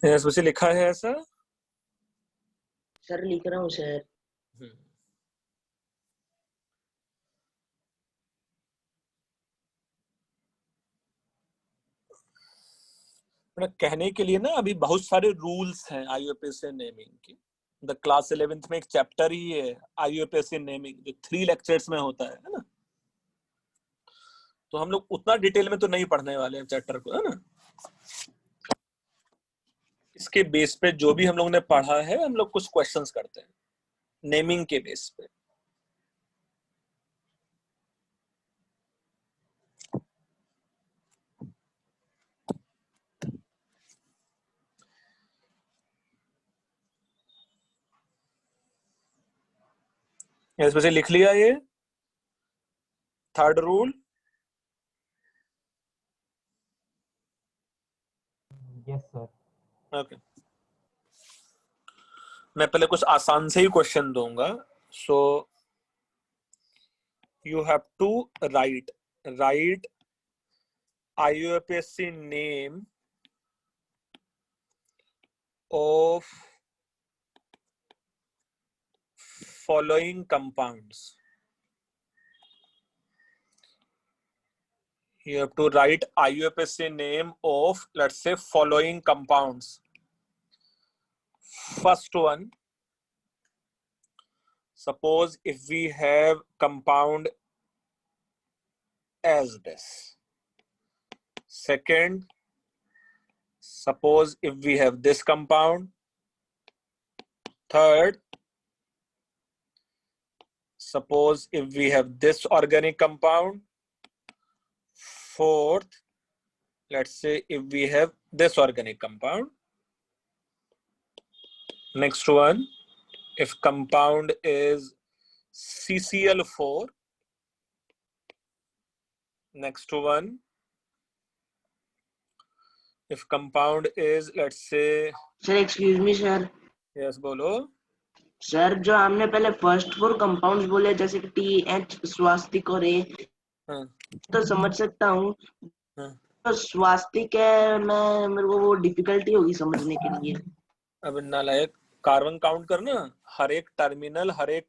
उसमें लिखा है ऐसा? सर लिख रहा हूँ सर। कहने के लिए ना अभी बहुत सारे रूल्स हैं IUPAC नेमिंग की। द क्लास 11th में एक चैप्टर ही है IUPAC नेमिंग, जो 3 लेक्चर्स में होता है ना? तो हम लोग उतना डिटेल में तो नहीं पढ़ने वाले हैं चैप्टर को, है ना? इसके बेस पे जो भी हम लोग ने पढ़ा है, हम लोग कुछ क्वेश्चंस करते हैं नेमिंग के बेस पे। इसमें से लिख लिया ये third rule? Yes sir. Okay, मैं पहले कुछ आसान से ही क्वेश्चन दूंगा। So you have to write IUPAC name of following compounds. You have to write IUPAC name of, let's say, following compounds. First one, suppose if we have compound as this. Second, suppose if we have this compound. Third, suppose if we have this organic compound. Fourth, let's say if we have this organic compound. Next one, if compound is CCl4. Next one, If compound is, let's say, sir excuse me sir, yes, बोलो। सर जो हमने पहले फर्स्ट 4 कंपाउंड्स बोले जैसे कि TH, स्वास्तिक और A, तो समझ सकता हूँ, तो स्वास्तिक है, मैं मेरे को वो डिफिकल्टी होगी समझने के लिए। अब नालायक, कार्बन काउंट करना, हर एक टर्मिनल, हर एक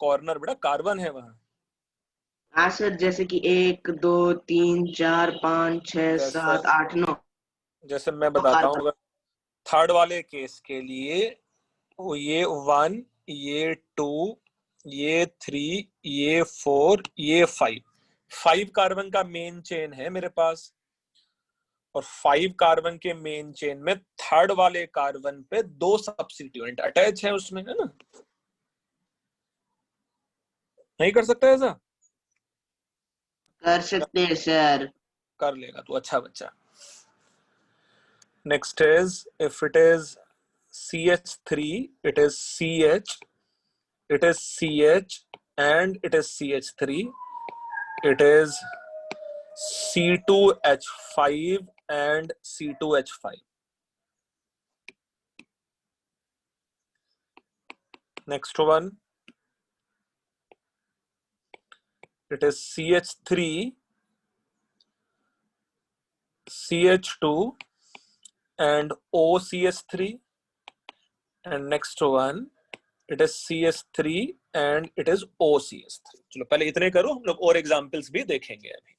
कॉर्नर बेटा कार्बन है वहां। हाँ सर, जैसे कि 1 2 3 4 5 6 7 8 9, जैसे मैं बताता हूँ, थर्ड वाले केस के लिए ये 1, ये 2, ये 3, ये 4, ये 5 कार्बन का मेन चेन है मेरे पास, और 5 कार्बन के मेन चेन में थर्ड वाले कार्बन पे 2 सब्स्टिट्यूएंट अटैच है उसमें, है ना? नहीं कर सकता ऐसा? कर सकते हैं सर। कर लेगा तू, अच्छा बच्चा। Next is, if it is CH3, it is CH, it is CH, and it is CH3, it is C2H5 and C2H5. Next one, it is CH3, CH2 and OCH3, and next one it is CH3 and it is OCH3. चलो पहले इतने करो, हम लोग और एग्जांपल्स भी देखेंगे अभी।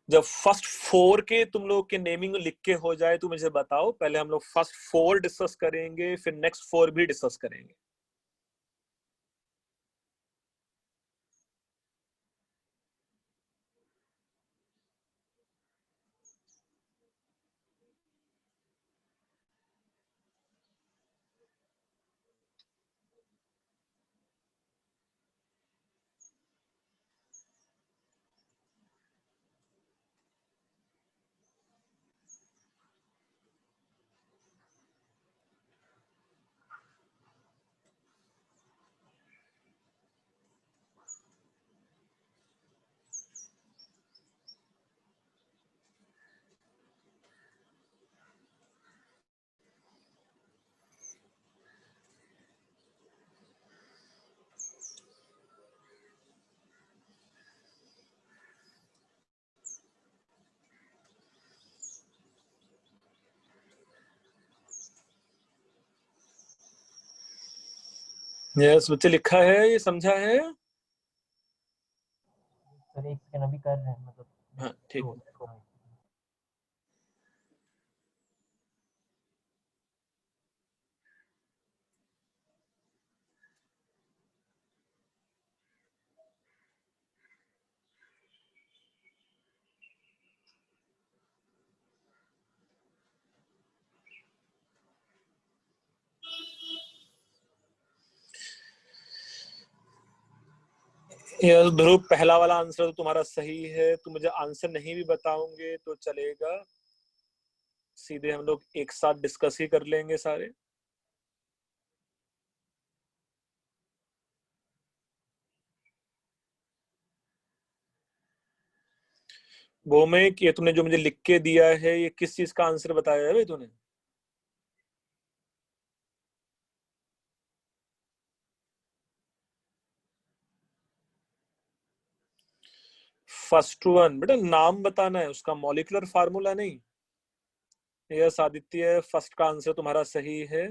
जब फर्स्ट 4 के तुम लोग के नेमिंग लिख के हो जाए तो मुझे बताओ, पहले हम लोग फर्स्ट 4 डिस्कस करेंगे, फिर नेक्स्ट 4 भी डिस्कस करेंगे। यस बच्चे, लिखा है, ये समझा है? सर एक सेकंड, अभी कर रहे हैं, मतलब हाँ ठीक। यस ध्रुव, पहला वाला आंसर तो तुम्हारा सही है, तुम मुझे आंसर नहीं भी बताओगे तो चलेगा, सीधे हम लोग एक साथ डिस्कस ही कर लेंगे सारे। वो में ये तुमने जो मुझे लिख के दिया है, ये किस चीज का आंसर बताया है भाई तूने? फर्स्ट वन बेटा, नाम बताना है उसका, मॉलिक्यूलर फार्मूला नहीं। यस आदित्य, फर्स्ट का आंसर तुम्हारा सही है।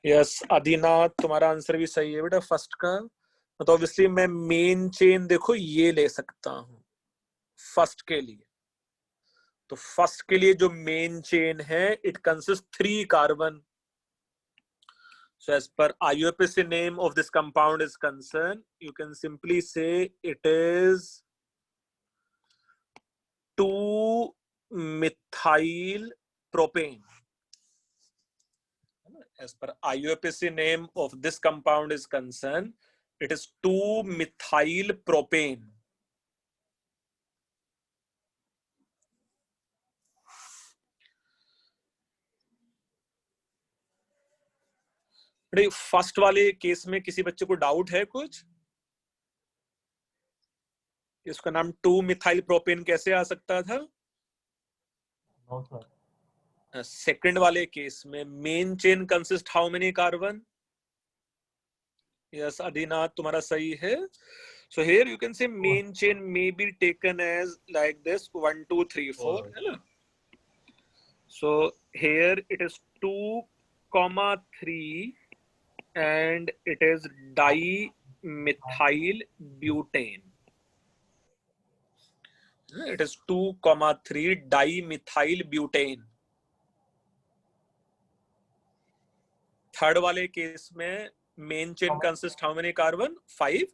यस आदिनाथ, तुम्हारा आंसर भी सही है बेटा फर्स्ट का। तो ऑब्वियसली मैं मेन चेन देखो ये ले सकता हूं फर्स्ट के लिए। तो फर्स्ट के लिए जो मेन चेन है, it consist 3 carbon. So as per IUPAC name of this compound is concerned, you can simply say it is 2-methyl propane. As per IUPAC name of this compound is concerned, it is 2-methyl propane. First वाले केस में किसी बच्चे को डाउट है कुछ? इसका नाम 2 मिथाइल प्रोपेन कैसे आ सकता था? No sir. सेकंड वाले केस में main chain consist how many carbon? Yes Adinath, तुम्हारा सही है। So here you can say main chain may be taken as like this 1 2 3 4 है ना? So here it is 2,3 and it is dimethyl butane. It is 2,3 dimethyl butane. Third वाले केस में main chain consist how many carbon? 5।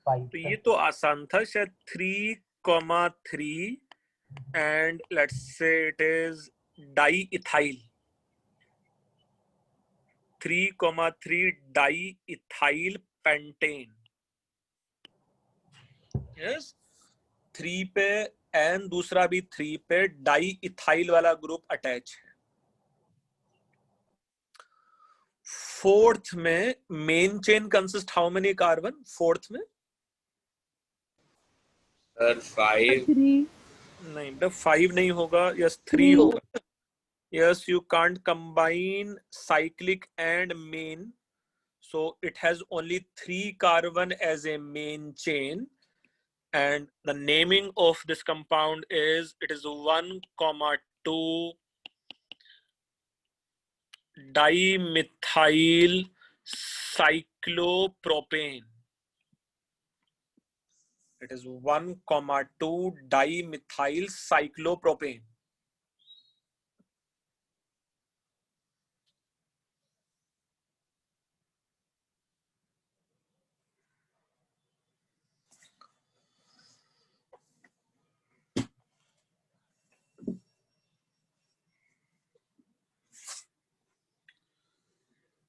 तो ये तो आसान था, शायद 3,3 and let's say it is diethyl 3,3 diethyl pentane। Yes 3 पे एंड दूसरा भी 3 पे डाइइथाइल वाला ग्रुप अटैच है। फोर्थ में main chain consist how many carbon? Fourth में सर 5। नहीं बेटा 5 नहीं होगा, यस 3 होगा। Yes you can't combine cyclic and main, so it has only 3 carbon as a main chain and the naming of this compound is it is 1,2 dimethyl cyclopropane। It is 1,2 dimethyl cyclopropane।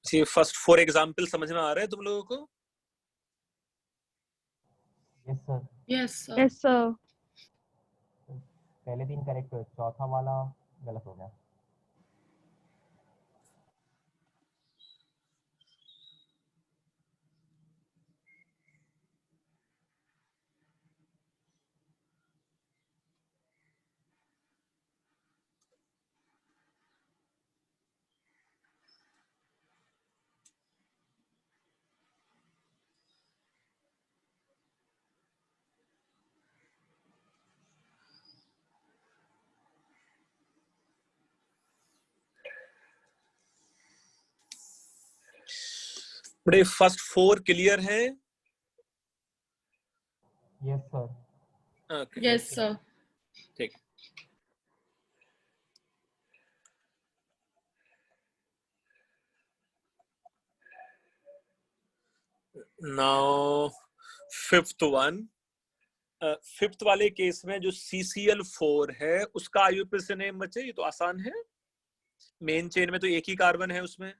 First 4 example समझ में आ रहे हैं तुम लोगों को? Yes sir. Yes sir. Yes sir. पहले 3 करेक्ट हुए, चौथा वाला गलत हो गया। बड़े फर्स्ट 4 क्लियर है? Yes sir. Yes sir. ठीक। Now fifth one. फिफ्थ वाले केस में जो CCl4 है उसका आईयूपीएसी नेम बच्चे, ये तो आसान है। मेन चेन में तो एक ही कार्बन है, उसमें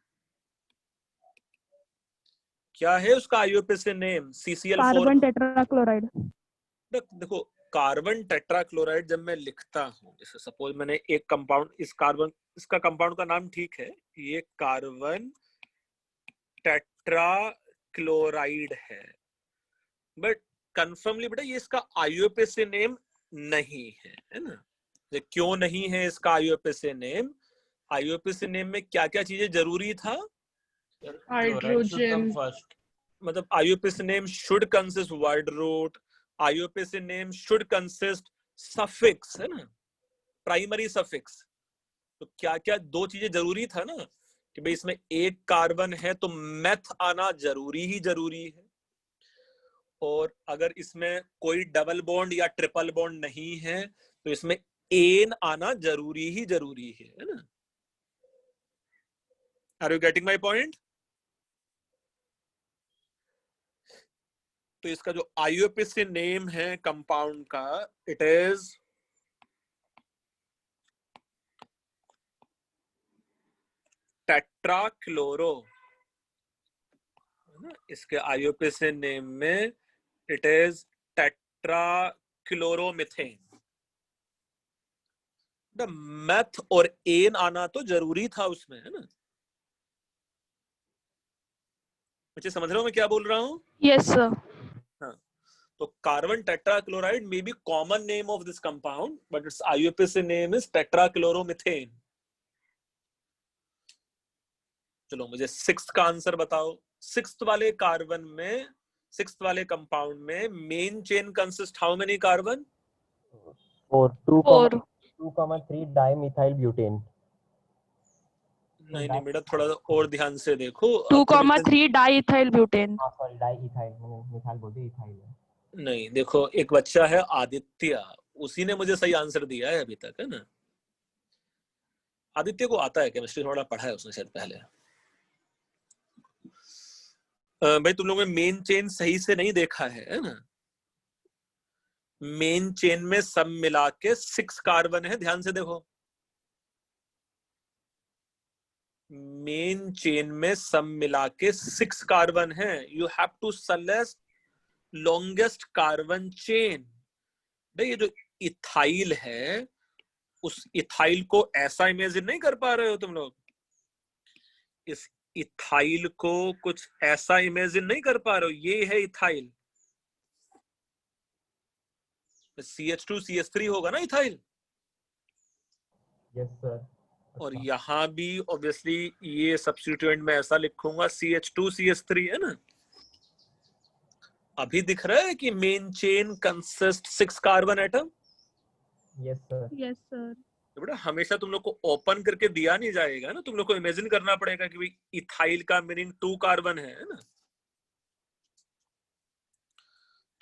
क्या है उसका IUPAC name? CCl4 carbon tetrachloride. देखो कार्बन टेट्राक्लोराइड जब मैं लिखता हूँ, जैसे सपोज मैंने एक कंपाउंड, इस कार्बन, इसका कंपाउंड का नाम ठीक है, ये कार्बन टेट्राक्लोराइड है, बट कंफर्मली बेटा ये इसका आईयूपीएसी नेम नहीं है ना? ये क्यों नहीं है इसका आईयूपीएसी नेम? आईयूपीएसी नेम में क्या क्या चीजें जरूरी था? हाइड्रोजन। मतलब IUPAC name should consist word root, IUPAC name should consist suffix, है ना, प्राइमरी सफिक्स। तो क्या क्या 2 चीजें जरूरी था ना, कि भाई इसमें एक कार्बन है तो मेथ आना जरूरी ही जरूरी है, और अगर इसमें कोई डबल बॉन्ड या ट्रिपल बॉन्ड नहीं है तो इसमें एन आना जरूरी ही जरूरी है ना? Are you getting my point? तो इसका जो आईयूपीएसी नेम है कंपाउंड का, इट इज टेट्राक्लोरो। इसके आईयूपीएसी नेम में it is tetrachloromethane. The meth और एन आना तो जरूरी था उसमें, है ना? मुझे समझ रहे हो मैं क्या बोल रहा हूँ? Yes, sir. हाँ, तो carbon tetrachloride may be common name of this compound, but its IUPAC name is tetrachloromethane. चलो मुझे सिक्स्थ का आंसर बताओ। सिक्स्थ वाले कार्बन में, सिक्स्थ वाले कंपाउंड में main chain consist how many carbon? 2,3 dimethyl butane. नहीं बेटा, थोड़ा और ध्यान से देखो। 2,3 डाइइथाइल ब्यूटेन। सॉरी, डाइइथाइल, मैंने मिथाइल बोल दिया, इथाइल है। नहीं, देखो एक बच्चा है आदित्य, उसी ने मुझे सही आंसर दिया है अभी तक, है ना। आदित्य को आता है केमिस्ट्री, थोड़ा पढ़ा है उसने शायद पहले। भाई तुम लोगों ने मेन चेन सही से नहीं देखा है ना। मेन चेन में सब मिला के 6 कार्बन है, ध्यान से देखो। मेन चेन में सब मिला के 6 कार्बन है। You have to select longest carbon chain. भाई ये जो इथाइल है, उस इथाइल को ऐसा इमेजिन नहीं कर पा रहे हो तुम लोग। इस इथाइल को कुछ ऐसा इमेजिन नहीं कर पा रहे हो। ये है इथाइल, CH2 CH3 होगा ना इथाइल। Yes sir. और यहाँ भी ऑब्वियसली ये सब्स्टिट्यूएंट में ऐसा लिखूंगा CH2 CH3, है ना। अभी दिख रहा है कि main chain consist 6 carbon atom. Yes sir. Yes, sir. तो बेटा हमेशा तुम लोग को ओपन करके दिया नहीं जाएगा ना, तुम लोग को इमेजिन करना पड़ेगा कि भाई इथाइल का मीनिंग 2 कार्बन है ना।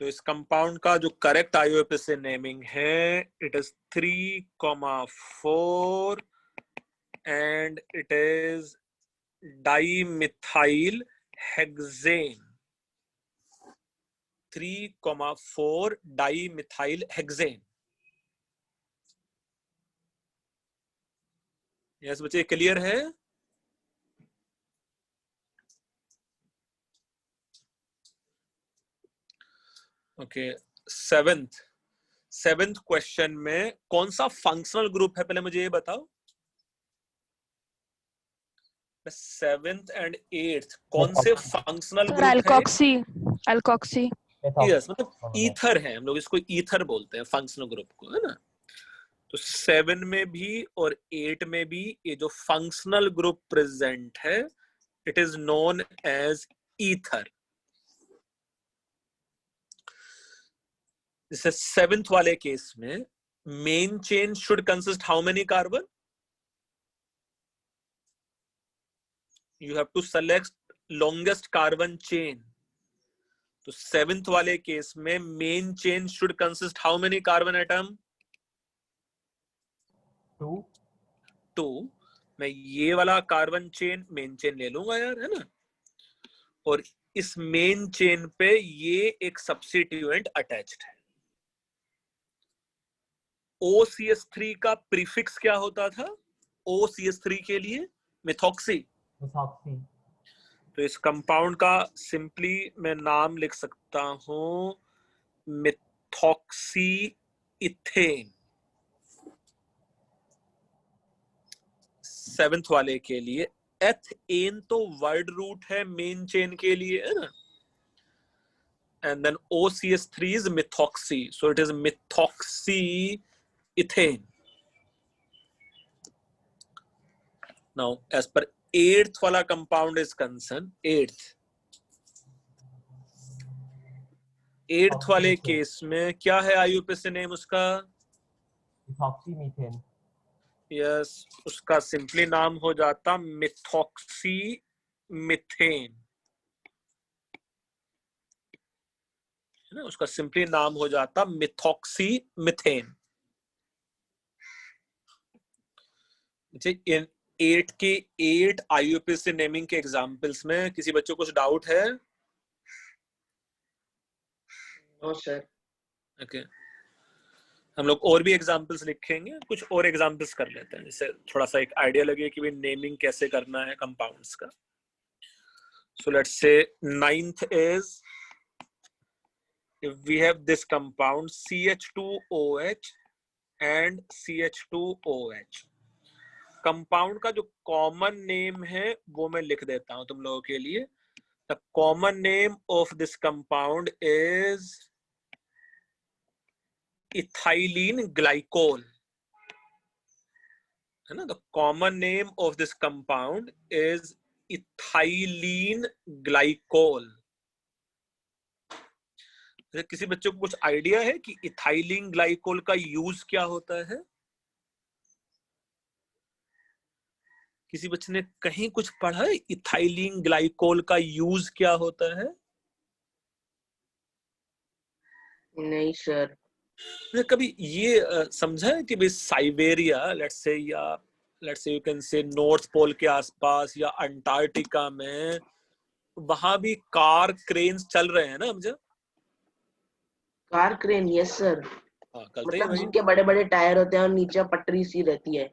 तो इस कंपाउंड का जो करेक्ट IUPAC नेमिंग है, it is 3,4 and it is dimethyl hexane. 3,4 dimethyl hexane. Yes बच्चे, क्लियर है? ओके, सेवेंथ क्वेश्चन में कौन सा फंक्शनल ग्रुप है, पहले मुझे ये बताओ। 7th and 8th कौन से फंक्शनल ग्रुप है? अल्कोक्सी। यस, मतलब ईथर है, हम लोग इसको ईथर बोलते हैं फंक्शनल ग्रुप को, है ना। तो 7 में भी और 8 में भी ये जो फंक्शनल ग्रुप प्रेजेंट है, it is known as ether. जैसे 7th वाले केस में main chain should consist how many carbon? You have to select longest carbon chain. तो 7th वाले केस में main chain should consist how many carbon atom? 2। मैं ये वाला कार्बन चेन मेन चेन ले लूंगा यार, है ना। और इस मेन चेन पे ये एक सब्स्टिट्यूएंट अटैच्ड है। OCH3 का प्रीफिक्स क्या होता था OCH3 के लिए? मिथॉक्सी। तो इस कंपाउंड का सिंपली मैं नाम लिख सकता हूं मिथॉक्सी इथेन। 7th वाले के लिए एथेन तो वर्ड रूट है मेन चेन के लिए, है ना। And then OCH3 is methoxy, so it is methoxy ethane. Now as per 8th वाला कंपाउंड इज कंसर्न, 8th वाले केस में क्या है IUPAC नेम उसका? Methoxy methane. यस, उसका सिंपली नाम हो जाता मिथॉक्सी मिथेन, है ना। उसका सिंपली नाम हो जाता मिथॉक्सी मिथेन। इन 8 के 8 IUPAC नेमिंग के एग्जांपल्स में किसी बच्चों को कुछ डाउट है? No sir. ओके, हम लोग और भी एग्जांपल्स लिखेंगे, कुछ और एग्जांपल्स कर लेते हैं, जिससे थोड़ा सा एक आइडिया लगे कि भाई नेमिंग कैसे करना है कंपाउंड्स का। So let's say 9th is, if we have this compound CH2OH and CH2OH, compound का जो कॉमन नेम है वो मैं लिख देता हूं तुम लोगों के लिए। The common name of this compound is ethylene glycol. है ना? The common name of this compound is ethylene glycol. किसी बच्चे को कुछ आइडिया है कि इथाइलिन ग्लाइकोल का यूज क्या होता है? किसी बच्चे ने कहीं कुछ पढ़ा है इथाइलिन ग्लाइकोल का यूज क्या होता है? नहीं सर। कभी ये समझा है कि भाई Siberia let's say you can say north pole के आसपास या अंटार्कटिका में वहां भी कार क्रेन्स चल रहे हैं ना? मुझे कार क्रेन, यस सर। मतलब जिनके बड़े बड़े टायर होते हैं और नीचे पटरी सी रहती है।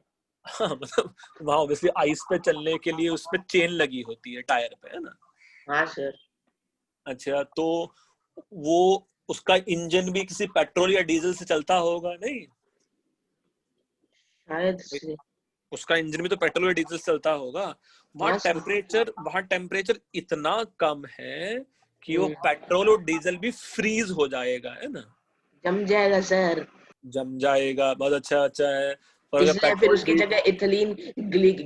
हाँ, मतलब वहां ऑब्वियसली आइस पे चलने के लिए उस पे चेन लगी होती है टायर पे, है ना? हाँ सर। अच्छा, तो वो उसका इंजन भी किसी पेट्रोल या डीजल से चलता होगा? नहीं, शायद से। उसका इंजन भी तो पेट्रोल या डीजल से चलता होगा। वहाँ टेम्परेचर इतना कम है कि वो पेट्रोल और डीजल भी फ्रीज हो जाएगा, है ना? जम जाएगा सर। जम जाएगा, बहुत अच्छा है। और इसलिए फिर उसकी जगह इथिलीन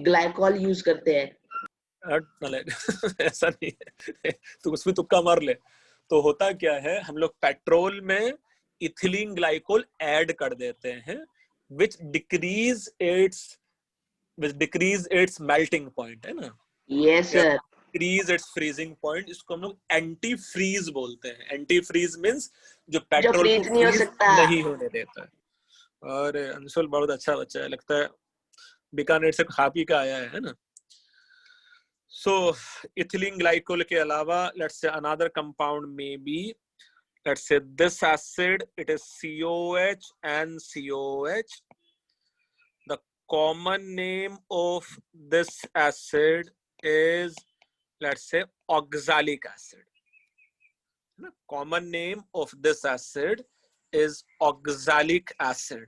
ग्लाइकोल यूज करते हैं। ऐसा नहीं है, तो उसमें तुक्का मार ले। तो होता क्या है, हम लोग पेट्रोल में इथिलीन ग्लाइकोल ऐड कर देते हैं which decrease its melting point, है ना? Yes sir. Decrease its freezing point. इसको हम लोग एंटी फ्रीज बोलते हैं। एंटी फ्रीज मीन्स जो पेट्रोल को फ्रीज नहीं होने देता है। और अंशुल बहुत अच्छा बच्चा है, लगता है बीकानेर से खा पी का आया है ना? So ethylene glycol के अलावा let's say another compound may be, let's say this acid, it is COH and COH. The common name of this acid is, let's say, oxalic acid. The common name of this acid is oxalic acid.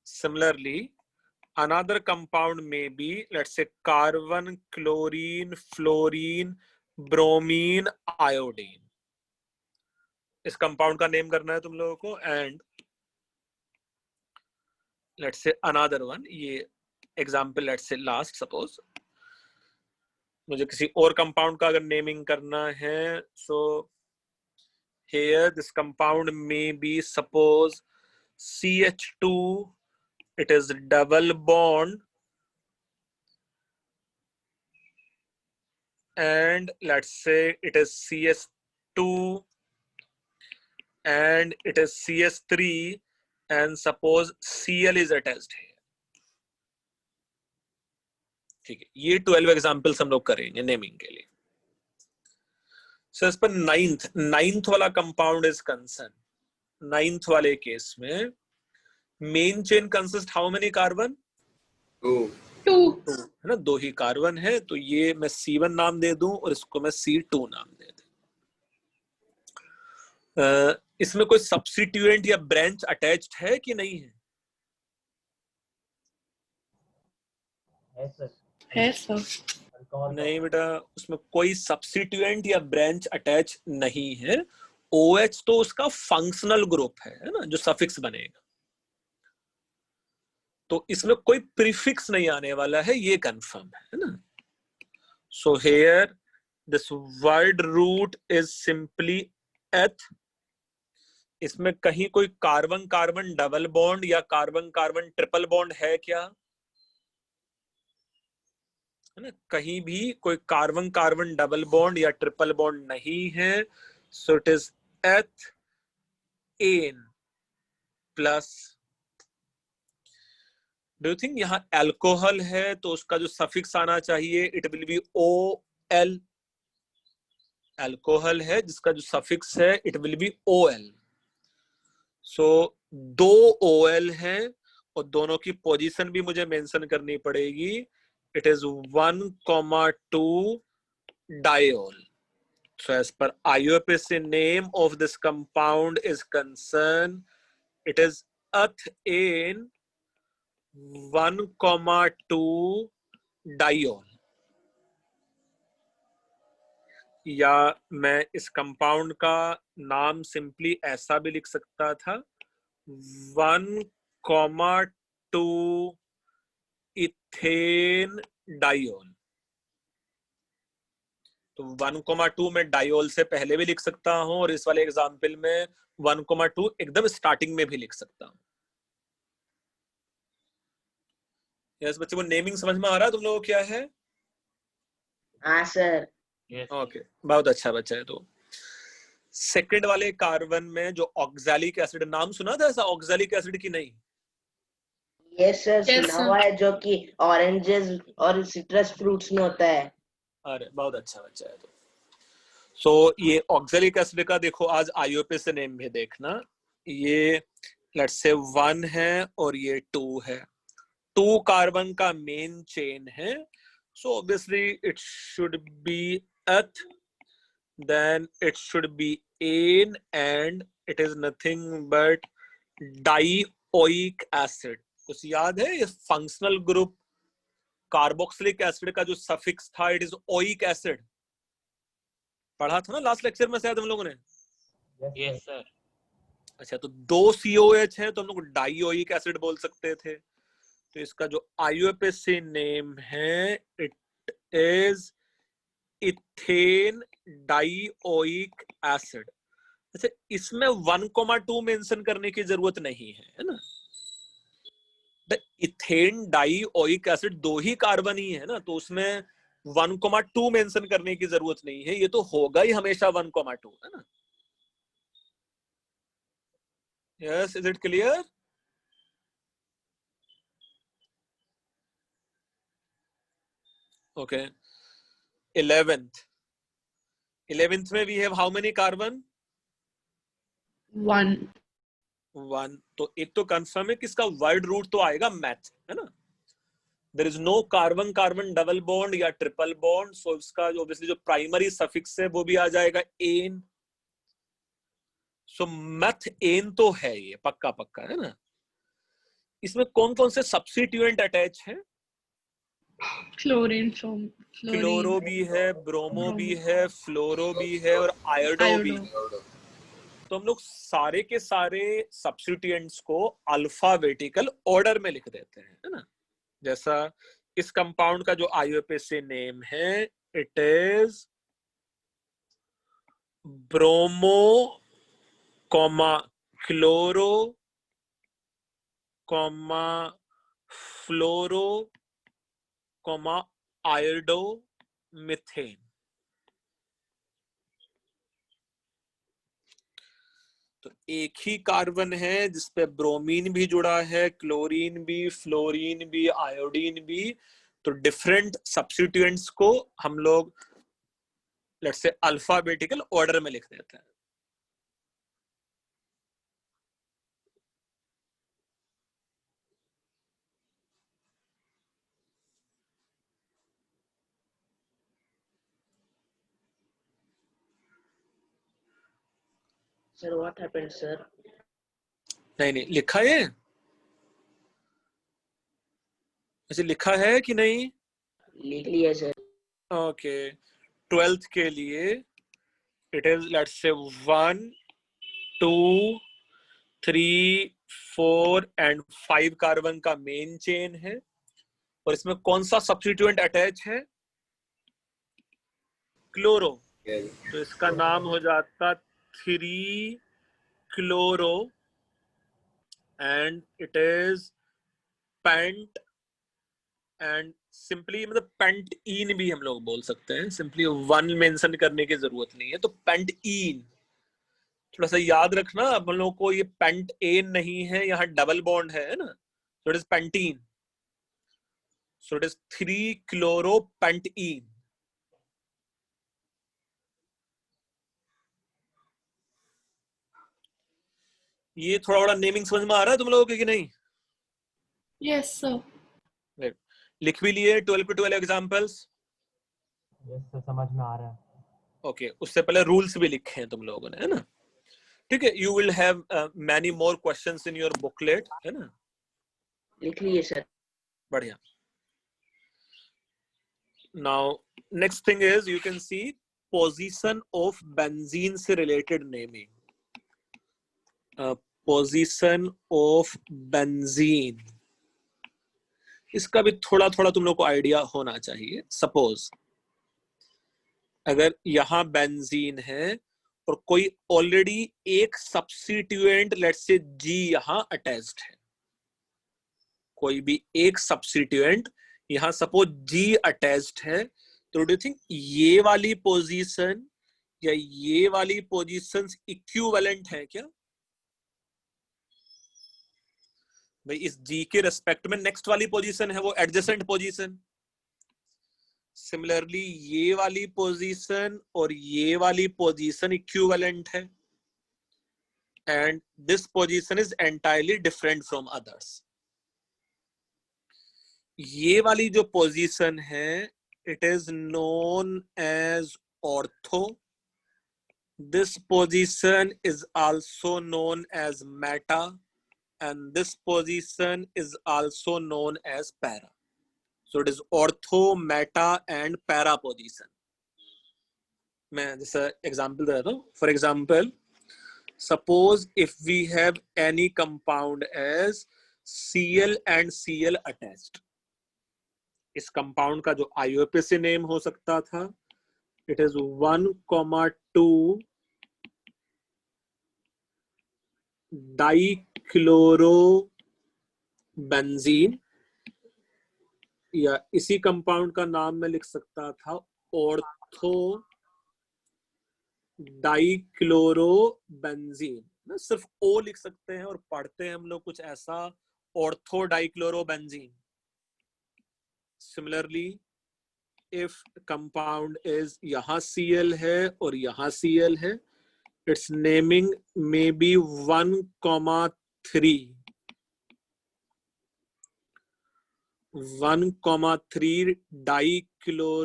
Similarly, another compound may be, let's say, carbon, chlorine, fluorine, bromine, iodine. इस कंपाउंड का नेम करना है तुम लोगों को। And let's say another one, ये example let's say last, suppose मुझे किसी और कंपाउंड का अगर नेमिंग करना है, so here this compound may be suppose CH2, it is double bond, and let's say it is CS2 and it is CS3 and suppose Cl is attached here. ठीक है, ये 12 एग्जांपल्स हम लोग करेंगे नेमिंग के लिए। सो इस पर नाइन्थ वाला कंपाउंड इज कंसर्न। नाइन्थ वाले केस में main chain consist how many carbon? 2 है ना, 2 ही कार्बन है। तो ये मैं C1 नाम दे दूं और इसको मैं C2 नाम दे दूं। इसमें कोई सब्स्टिट्यूएंट या ब्रांच अटैच्ड है कि नहीं है? है सर। नहीं बेटा, उसमें कोई सब्स्टिट्यूएंट या ब्रांच अटैच नहीं है। OH तो उसका फंक्शनल ग्रुप है ना, जो सफिक्स बनेगा। तो इसमें कोई प्रीफिक्स नहीं आने वाला है, ये कंफर्म है ना? So here this word root is simply eth. इसमें कहीं कोई कार्बन कार्बन डबल बॉन्ड या कार्बन कार्बन ट्रिपल बॉन्ड है क्या? है ना, कहीं भी कोई कार्बन कार्बन डबल बॉन्ड या ट्रिपल बॉन्ड नहीं है। So it is eth ane plus. Do you think यहाँ अल्कोहल है तो उसका जो सफिक्स आना चाहिए it will be OL? Alcohol है जिसका जो सफिक्स है it will be OL। So 2 OL है और दोनों की पोजीशन भी मुझे मेंशन करनी पड़ेगी। It is 1,2 diol. So as per IUPAC name of this compound is concerned, it is ethane 1,2 diol. या मैं इस कंपाउंड का नाम सिंपली ऐसा भी लिख सकता था 1,2 इथेन डाइऑल। तो 1,2 में डाइऑल से पहले भी लिख सकता हूं और इस वाले एग्जाम्पल में 1,2 एकदम स्टार्टिंग में भी लिख सकता हूं। यस बच्चे, वो नेमिंग समझ में आ रहा है तुम लोगों को क्या है? हाँ सर। ओके, बहुत अच्छा बच्चा है। तो सेकंड वाले कार्बन में जो ऑक्सैलिक एसिड, नाम सुना था ऐसा ऑक्सैलिक एसिड की नहीं? यस सर, सुना हुआ है, जो कि ऑरेंजेस और सिट्रस फ्रूट्स में होता है। अरे बहुत अच्छा बच्चा है। तो ये ऑक्सैलिक एसिड का देखो आज आईयूपीएसी से नेम भी देखना। ये लेट्स से 1 है और ये 2 है। 2 कार्बन का मेन चेन है, so obviously it should be eth, then it should be ane, and it is nothing but dioic acid। कुछ याद है? ये फंक्शनल ग्रुप कार्बोक्सिलिक एसिड का जो सफिक्स था इट इज ओइक एसिड। पढ़ा था ना लास्ट लेक्चर में शायद हम लोगों ने। Yes sir. अच्छा, तो 2 COH है तो हम लोग डाइओइक एसिड बोल सकते थे। तो इसका जो आईयूपीएसी नेम है it is ethane dioic acid. अच्छा, इसमें 1,2 मेंशन करने की जरूरत नहीं है ना। इथेन डाइओइक एसिड 2 ही कार्बन ही है ना, तो उसमें 1,2 मेंशन करने की जरूरत नहीं है। ये तो होगा ही हमेशा 1,2 है ना। Yes, is it clear? Okay. 11th में we have how many carbon? 1। तो एक तो कंफर्म है कि इसका वर्ड रूट तो आएगा मैथ, है ना। There is no carbon carbon double bond या ट्रिपल बॉन्ड, सो इसका जो ऑब्वियसली जो प्राइमरी सफिक्स है वो भी आ जाएगा एन। सो मैथ एन तो है, ये पक्का पक्का है ना। इसमें कौन कौन से सब्स्टिट्यूएंट अटैच है? क्लोरो भी है, ब्रोमो भी है, फ्लोरो भी है और आयोडो भी है। तो हम लोग सारे के सारे सब्स्टिट्यूएंट्स को अल्फाबेटिकल ऑर्डर में लिख देते हैं, है ना। जैसा इस कंपाउंड का जो आईयूपीएसी नेम है it is bromo comma chloro comma fluoro comma iodo methane. तो एक ही कार्बन है जिसपे ब्रोमीन भी जुड़ा है, क्लोरीन भी, फ्लोरीन भी, आयोडीन भी। तो डिफरेंट सब्स्टिट्यूएंट्स को हम लोग लेट्स से अल्फाबेटिकल ऑर्डर में लिख देते हैं। Sir what happened sir? नहीं लिखा है। ऐसे लिखा है कि नहीं? लिख लिया सर। ओके, 12th के लिए इट इज लेट्स से 1, 2, 3, 4 एंड 5 कार्बन का मेन चेन है और इसमें कौन सा सब्स्टिट्यूएंट अटैच है? क्लोरो। तो इसका नाम हो जाता 3 chloro and it is pent and simply मतलब पेंटीन भी हम लोग बोल सकते हैं। सिंपली 1 मेंशन करने की जरूरत नहीं है। तो पेंटीन थोड़ा सा याद रखना, हम लोग को ये पेंट एन नहीं है, यहाँ डबल बॉन्ड है ना। So it is pentene, so it is 3 chloro pentene. ये थोड़ा बड़ा नेमिंग समझ में आ रहा है तुम लोगों को कि नहीं? Yes sir. लिख भी लिए 12 पे 12 एग्जांपल्स? यस सर, समझ में आ रहा है। ओके, उससे पहले रूल्स भी लिखे हैं तुम लोगों ने, है ना। ठीक है, you will have many more questions in your booklet, है ना। लिख लिए सर। बढ़िया। Now next thing is you can see position of benzene से related naming, position of benzene, इसका भी थोड़ा थोड़ा तुम लोग को आइडिया होना चाहिए। सपोज अगर यहां बेंजीन है और कोई ऑलरेडी एक सब्स्टिट्यूएंट लेट्स से जी यहां अटैच्ड है, कोई भी एक सब्स्टिट्यूएंट यहां सपोज जी अटैच्ड है, तो डू यू थिंक ये वाली पोजीशन या ये वाली पोजीशंस इक्विवेलेंट है क्या? भाई इस जी के रेस्पेक्ट में नेक्स्ट वाली पोजीशन है वो एडजेसेंट पोजीशन। सिमिलरली ये वाली पोजीशन और ये वाली पोजीशन इक्विवेलेंट है, and this position is entirely different from others. ये वाली जो पोजीशन है it is known as ortho, this position is also known as meta, and this position is also known as para. So it is ortho, meta and para position. मैं जैसा एग्जांपल दे रहा हूँ। For example, suppose if we have any compound as Cl and Cl attached, इस कंपाउंड का जो IUPAC से नेम हो सकता था, it is 1,2 डाइक्लोरोबेंजीन, या इसी कंपाउंड का नाम मैं लिख सकता था ऑर्थो डाइक्लोरोबेंजीन। ना सिर्फ ओ लिख सकते हैं और पढ़ते हैं हम लोग कुछ ऐसा ortho dichlorobenzene. Similarly if compound is यहां Cl है और यहां Cl है, its naming may be 1,3 dichlorobenzene,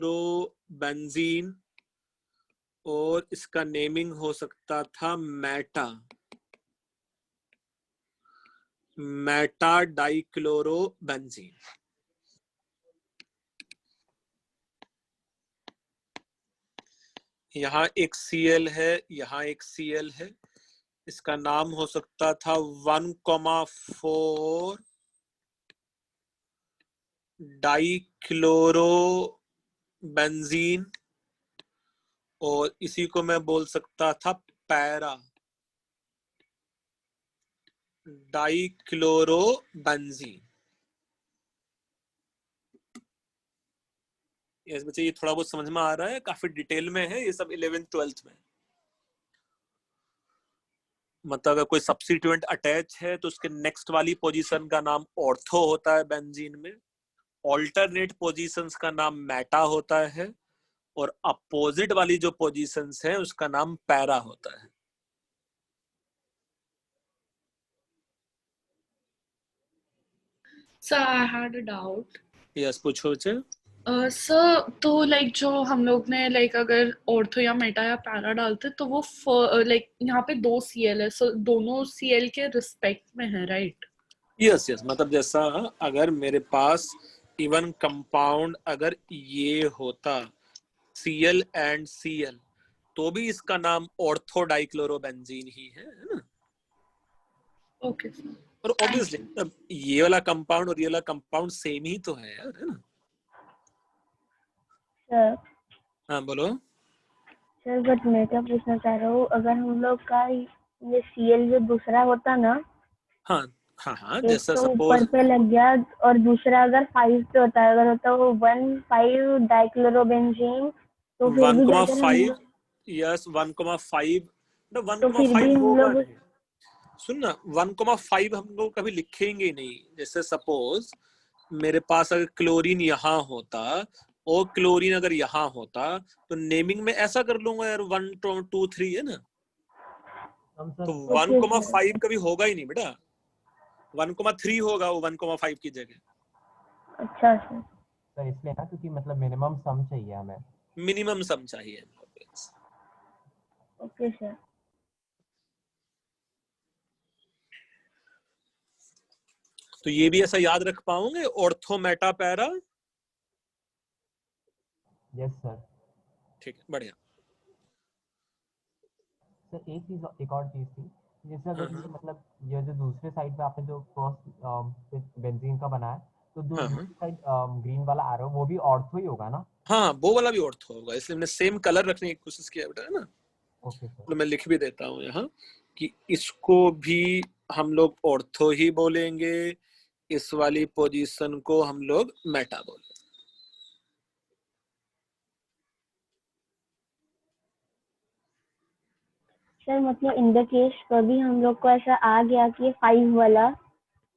और इसका नेमिंग हो सकता था मेटा डाइक्लोरोबेंजीन। यहाँ एक Cl है, यहाँ एक Cl है, इसका नाम हो सकता था 1,4 डाइक्लोरोबेंजीन, और इसी को मैं बोल सकता था पैरा डाइक्लोरोबेंजीन। यस बच्चे, ये थोड़ा बहुत समझ में आ रहा है? काफी डिटेल में है ये सब 11th 12th में। मतलब अगर कोई सब्स्टिट्यूएंट अटैच है तो उसके नेक्स्ट वाली पोजीशन का नाम ऑर्थो होता है बेंजीन में, ऑल्टरनेट पोजीशंस का नाम मेटा होता है, और अपोजिट वाली जो पोजीशंस है उसका नाम पैरा होता है। Sir, I had a doubt. Yes पूछो बच्चे। सर तो लाइक जो हम लोग ने लाइक अगर ऑर्थो या मेटा या पैरा डालते तो वो लाइक यहाँ पे 2 Cl है, सो दोनों Cl के रिस्पेक्ट में है, राइट? यस यस, मतलब जैसा अगर मेरे पास इवन कंपाउंड अगर ये होता Cl एंड Cl, तो भी इसका नाम ऑर्थो डाइक्लोरोबेंजीन ही है ना? Okay sir. और ऑब्वियसली ये वाला कंपाउंड और ये वाला कंपाउंड सेम ही तो है यार, है ना? सर हाँ बोलो सर, बट मैं क्या पूछना चाह रहा हूँ, अगर हम लोग का ये Cl जो दूसरा होता ना, हाँ हाँ हाँ, एक जैसा तो सपोज ऊपर पे लग गया और दूसरा अगर 5 पे होता है, अगर होता वो 1,5 डाइक्लोरोबेंजीन, तो फिर भी अगर हम 1,5 लोग यस 1,5 ना तो फिर 1,5 भी हम होगा लोग नहीं। सुन ना 1,5 हम लोग कभी लिखेंगे ही नहीं। जैसे सपोज मेरे पास अगर क्लोरीन यहाँ होता और क्लोरीन अगर यहाँ होता तो नेमिंग में ऐसा कर लूंगा यार 1 2 3 है ना, तो 1,5 कभी होगा ही नहीं बेटा, 1,3 होगा वो 1,5 की जगह। अच्छा सर, इसलिए ना क्योंकि मतलब मिनिमम सम चाहिए हमें, मिनिमम सम चाहिए। Okay sir. तो ये भी ऐसा याद रख पाओगे ortho Meta para? Yes sir. ठीक है, बढ़िया। सर एक और चीज थी, जैसे अगर ये मतलब ये जो दूसरे साइड पे आपने जो फर्स्ट बेंजीन का बनाया, तो दूसरी साइड ग्रीन वाला एरो वो भी ऑर्थो ही होगा ना? हाँ, वो वाला भी ऑर्थो होगा, इसलिए हमने सेम कलर रखने की कोशिश किया बेटा, है ना। Okay sir. तो मैं लिख भी देता हूँ यहाँ कि इसको भी हम लोग ऑर्थो ही बोलेंगे, इस वाली पोजीशन को हम लोग मेटा बोलेंगे। सर मतलब इन द केस कभी हम लोग को ऐसा आ गया कि 5 वाला,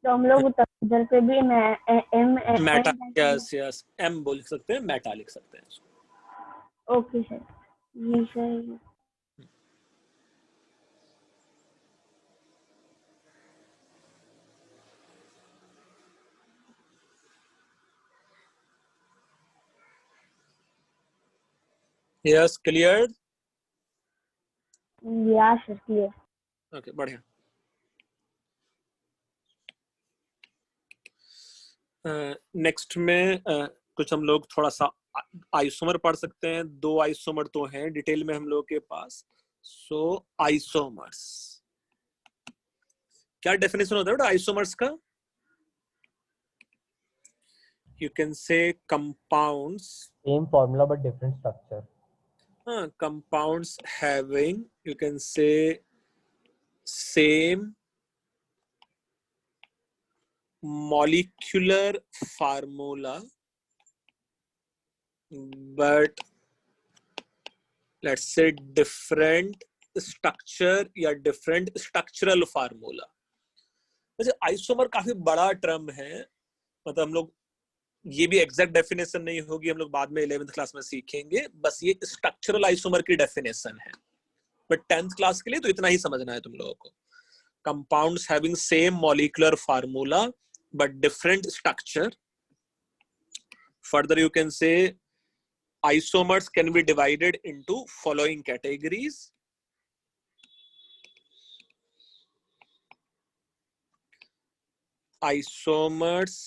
तो हम लोग उधर पे भी मेटा, यस एम बोल सकते हैं, मेटा लिख सकते हैं इसको। ओके सर, जी सर। Yes, clear? या सर क्लियर। ओके, बढ़िया। नेक्स्ट में कुछ हम लोग थोड़ा सा आइसोमर पढ़ सकते हैं। 2 आइसोमर तो हैं डिटेल में हम लोग के पास। सो आइसोमर्स, क्या डेफिनेशन होता है बेटा आइसोमर्स का? You can say compounds, same formula but different structure. हाँ, compounds having, you can say same molecular formula but let's say different structure या different structural formula। वैसे आइसोमर काफी बड़ा टर्म है, मतलब हम लोग ये भी एग्जैक्ट डेफिनेशन नहीं होगी, हम लोग बाद में 11th क्लास में सीखेंगे। बस ये स्ट्रक्चरल आइसोमर की डेफिनेशन है, बट 10th क्लास के लिए तो इतना ही समझना है तुम लोगों को। Compounds having same molecular formula but different structure. Further, you can say isomers can be divided into following categories. Isomers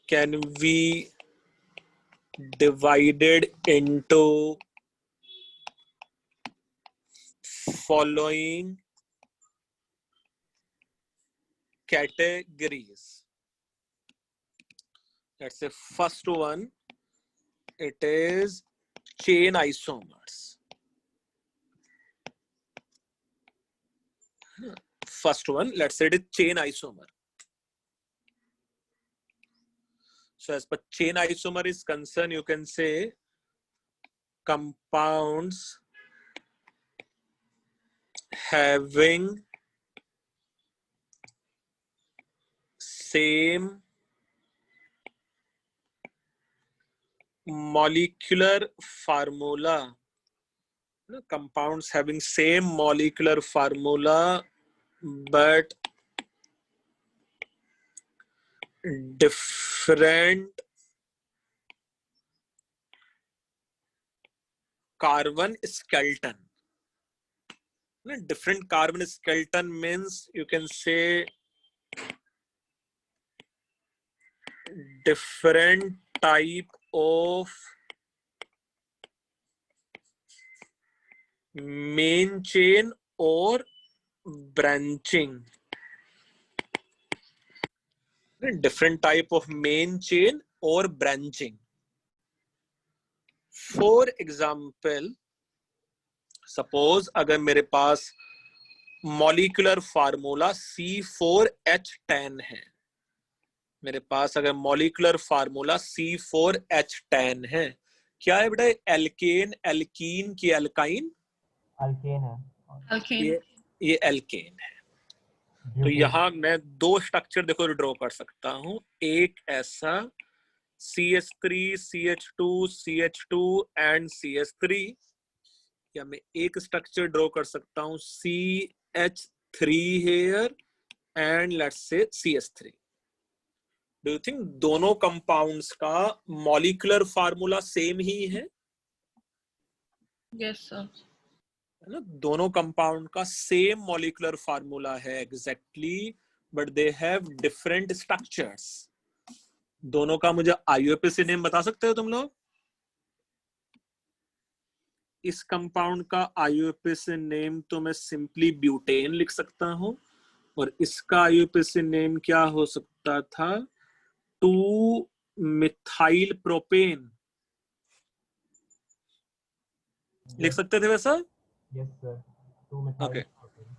can be divided into following categories. Let's say first one, it is chain isomers. First one, let's say it is chain isomer. So as per chain isomer is concerned, you can say compounds having same molecular formula, compounds having same molecular formula but different carbon skeleton. Different carbon skeleton means you can say different type of main chain or branching. Different type of main chain or branching. For example, suppose अगर मेरे पास मॉलिक्यूलर फार्मूला C4H10 है, मेरे पास अगर मॉलिक्यूलर फार्मूला C4H10 है, क्या है बेटा? एल्केन, एल्कीन की एल्काइन? अल्केन है। ये एल्केन है। तो यहाँ मैं 2 स्ट्रक्चर देखो ड्रॉ कर सकता हूँ, एक ऐसा CH3, CH2, CH2 and CH3, या मैं एक स्ट्रक्चर ड्रॉ कर सकता हूँ CH3 हेयर एंड लेट्स से CH3। डू यू थिंक दोनों कंपाउंड्स का मॉलिक्यूलर फार्मूला सेम ही है? यस सर, है ना, दोनों कंपाउंड का सेम मॉलिक्यूलर फार्मूला है exactly, but they have different structures. दोनों का मुझे IUPAC नेम बता सकते हो तुम लोग? इस कंपाउंड का आईयूपीएसी नेम तो मैं सिंपली ब्यूटेन लिख सकता हूं, और इसका आईयूपीएसी नेम क्या हो सकता था, 2 मिथाइल प्रोपेन लिख सकते थे वैसा। Yes sir, 2 methyl okay, propane.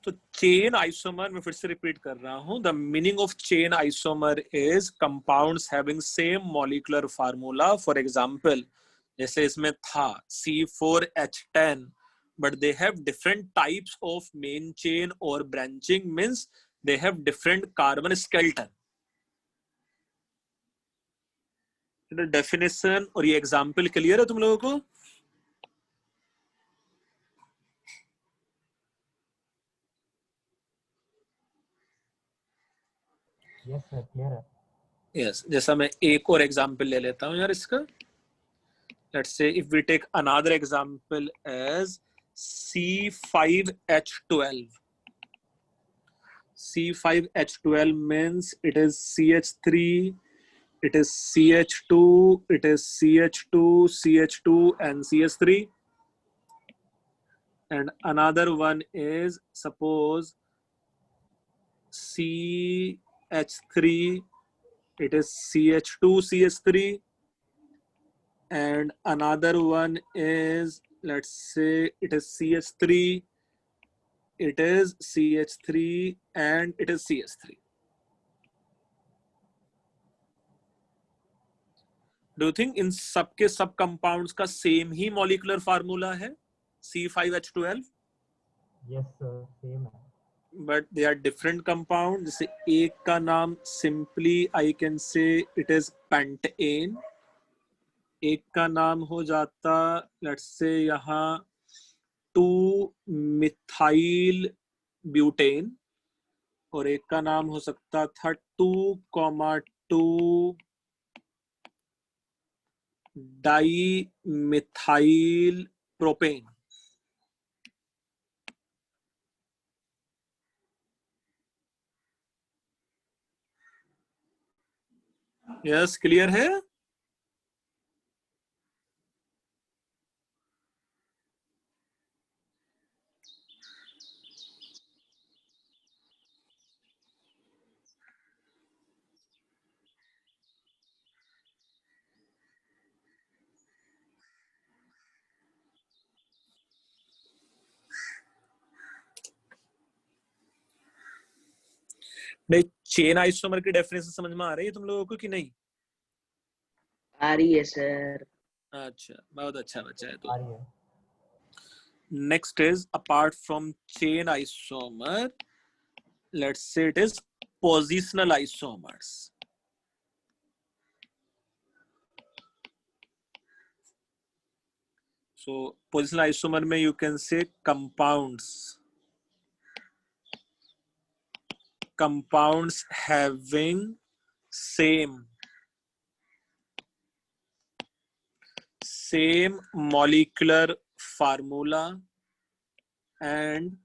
तो चेन आइसोमर मैं फिर से रिपीट कर रहा हूं, the meaning of chain isomer is compounds having same molecular formula. For example, जैसे इसमें था C4H10, but they have different types of main chain or branching, means they have different carbon skeleton. Definition और ये एग्जाम्पल क्लियर है तुम लोगों को? यस सर, क्लियर है। यस, जैसा मैं एक और एग्जाम्पल ले लेता हूं यार इसका। Let's say if we take another example as C5H12. C5H12 means it is CH3, it is CH2, it is CH2, CH2 and CH3. And another one is suppose CH3, it is CH2, CH3. And another one is, let's say it is CH3, it is CH3 and it is CH3. Do you think इन सबके सब कंपाउंड्स का सेम ही मॉलिक्यूलर फार्मूला है C5H12? यस सर, सेम है। But they are different compound. जैसे एक का नाम simply I can say it is pentane, एक का नाम हो जाता लेट्स से यहाँ 2 मिथाइल ब्यूटेन, और एक का नाम हो सकता था 2,2 di methyl propane. Yes, clear है? नहीं, चेन आइसोमर की डेफिनेशन समझ में आ रही है तुम लोगों को कि नहीं? आ रही है सर। अच्छा, बहुत अच्छा बच्चा है। आ तो रही है। Next is apart from chain isomer, let's say it is positional isomers. So positional isomer में you can say compounds having same molecular formula and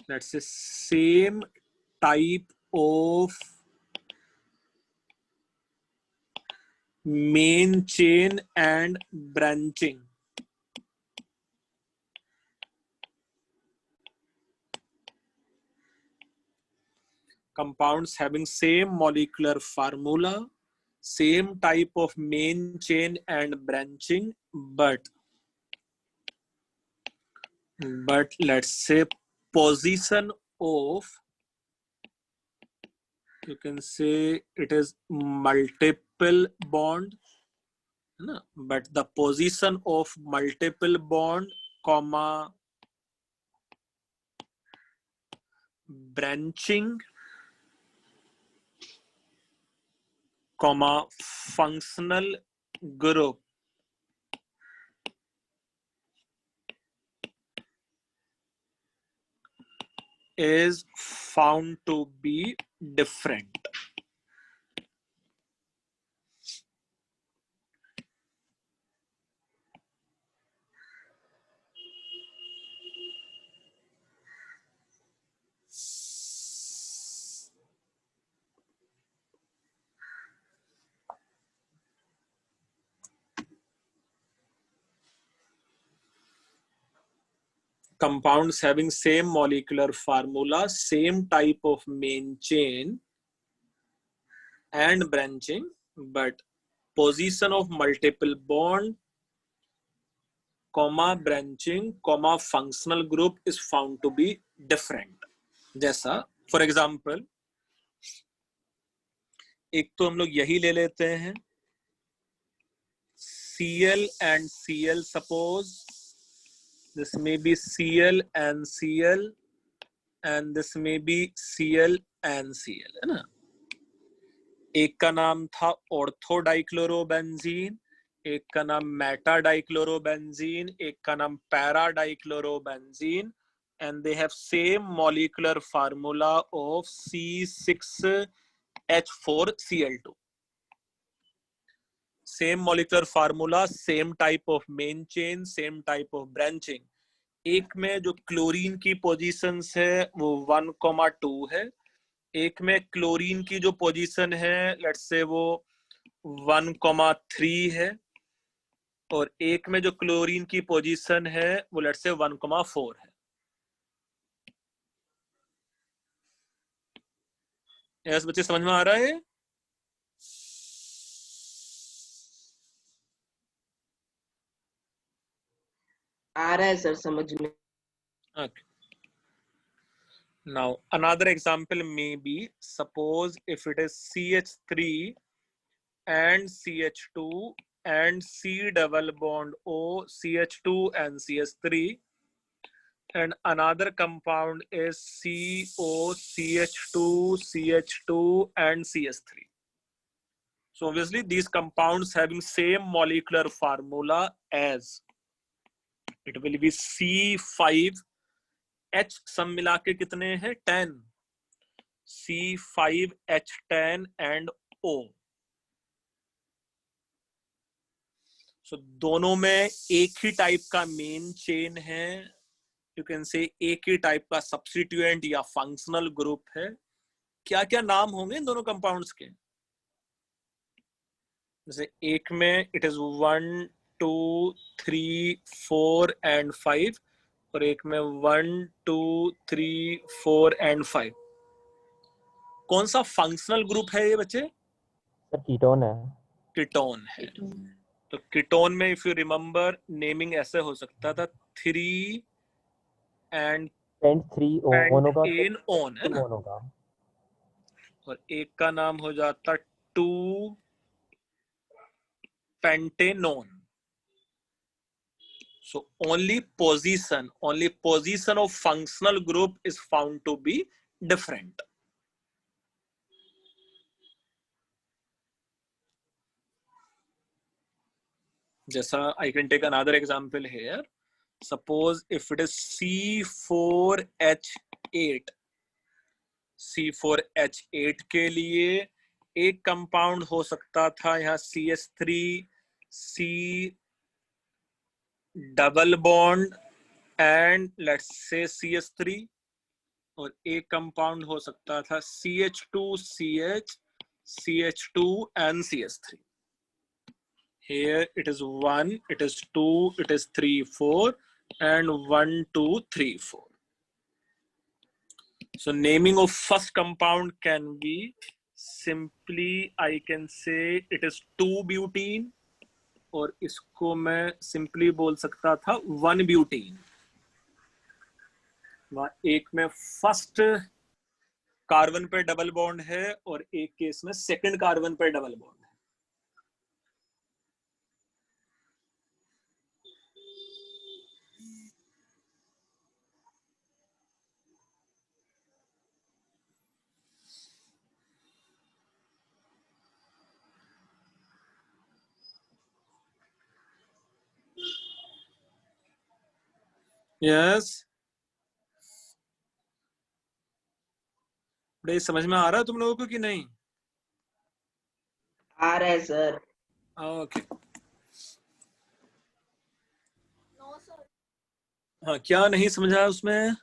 let's say same type of main chain and branching. Compounds having same molecular formula, same type of main chain and branching, but let's say position of, you can say it is multiple bond, but the position of multiple bond comma branching comma functional group is found to be different. compounds having same molecular formula, same type of main chain and branching, but position of multiple bond, comma branching, comma functional group is found to be different. जैसा for example, एक तो हम लोग यही ले लेते हैं, Cl and Cl, suppose this may be Cl and Cl and this may be Cl and Cl, है ना. एक का नाम था ऑर्थो डाइक्लोरोबेंजीन, एक का नाम मेटा डाइक्लोरोबेंजीन, एक का नाम para dichlorobenzene, and they have same molecular formula of C6H4Cl2. Same molecular formula, same type of main chain, same type of branching. एक में जो क्लोरीन की पोजीशंस है वो 1,2 है, एक में क्लोरीन की जो पोजीशन है लेट्स से वो 1,3 है, और एक में जो क्लोरीन की पोजीशन है वो लेट्स से 1,4 है. यस बच्चे, समझ में आ रहा है? आ रहा है सर समझ में. Okay. Now another example may be, suppose if it is CH3 and CH2 and C double bond O, CH2 and CH3, and another compound is CO, CH2, CH2 and CH3. So obviously these compounds having same molecular formula as, it will be C5H, सब मिला के कितने हैं 10, C5H10 and O. So दोनों में एक ही टाइप का मेन चेन है, यू कैन से एक ही टाइप का सब्स्टिट्यूएंट या फंक्शनल ग्रुप है. क्या क्या नाम होंगे इन दोनों कंपाउंड्स के? जैसे एक में इट इज 1, 2, 3, 4 and 5, और एक में 1, 2, 3, 4 and 5. कौन सा फंक्शनल ग्रुप है ये बच्चे? सर कीटोन है. कीटोन है. तो कीटोन में इफ यू रिमेम्बर नेमिंग ऐसे हो सकता था 3 and 3 ओन होगा, एन ओन है ना, और एक का नाम हो जाता 2 pentanone. So only position of functional group is found to be different. जैसा I can take another example here. Suppose if it is C4H8, C4H8 के लिए एक कंपाउंड हो सकता था यहाँ CH3, C double bond and let's से CH3, और एक कंपाउंड हो सकता था CH2CH, CH2 and CH3. Here it is 1, it is 2, it is 3, 4 and 1, 2, 3, 4. So naming of first compound can be simply, I can say it is 2-butene, और इसको मैं सिंपली बोल सकता था 1-butene. एक में फर्स्ट कार्बन पे डबल बॉन्ड है और एक केस में सेकंड कार्बन पे डबल बॉन्ड है. यस, बड़े समझ में आ रहा है तुम लोगों को कि नहीं? आ रहा है सर. ओके. हाँ, क्या नहीं समझा उसमें?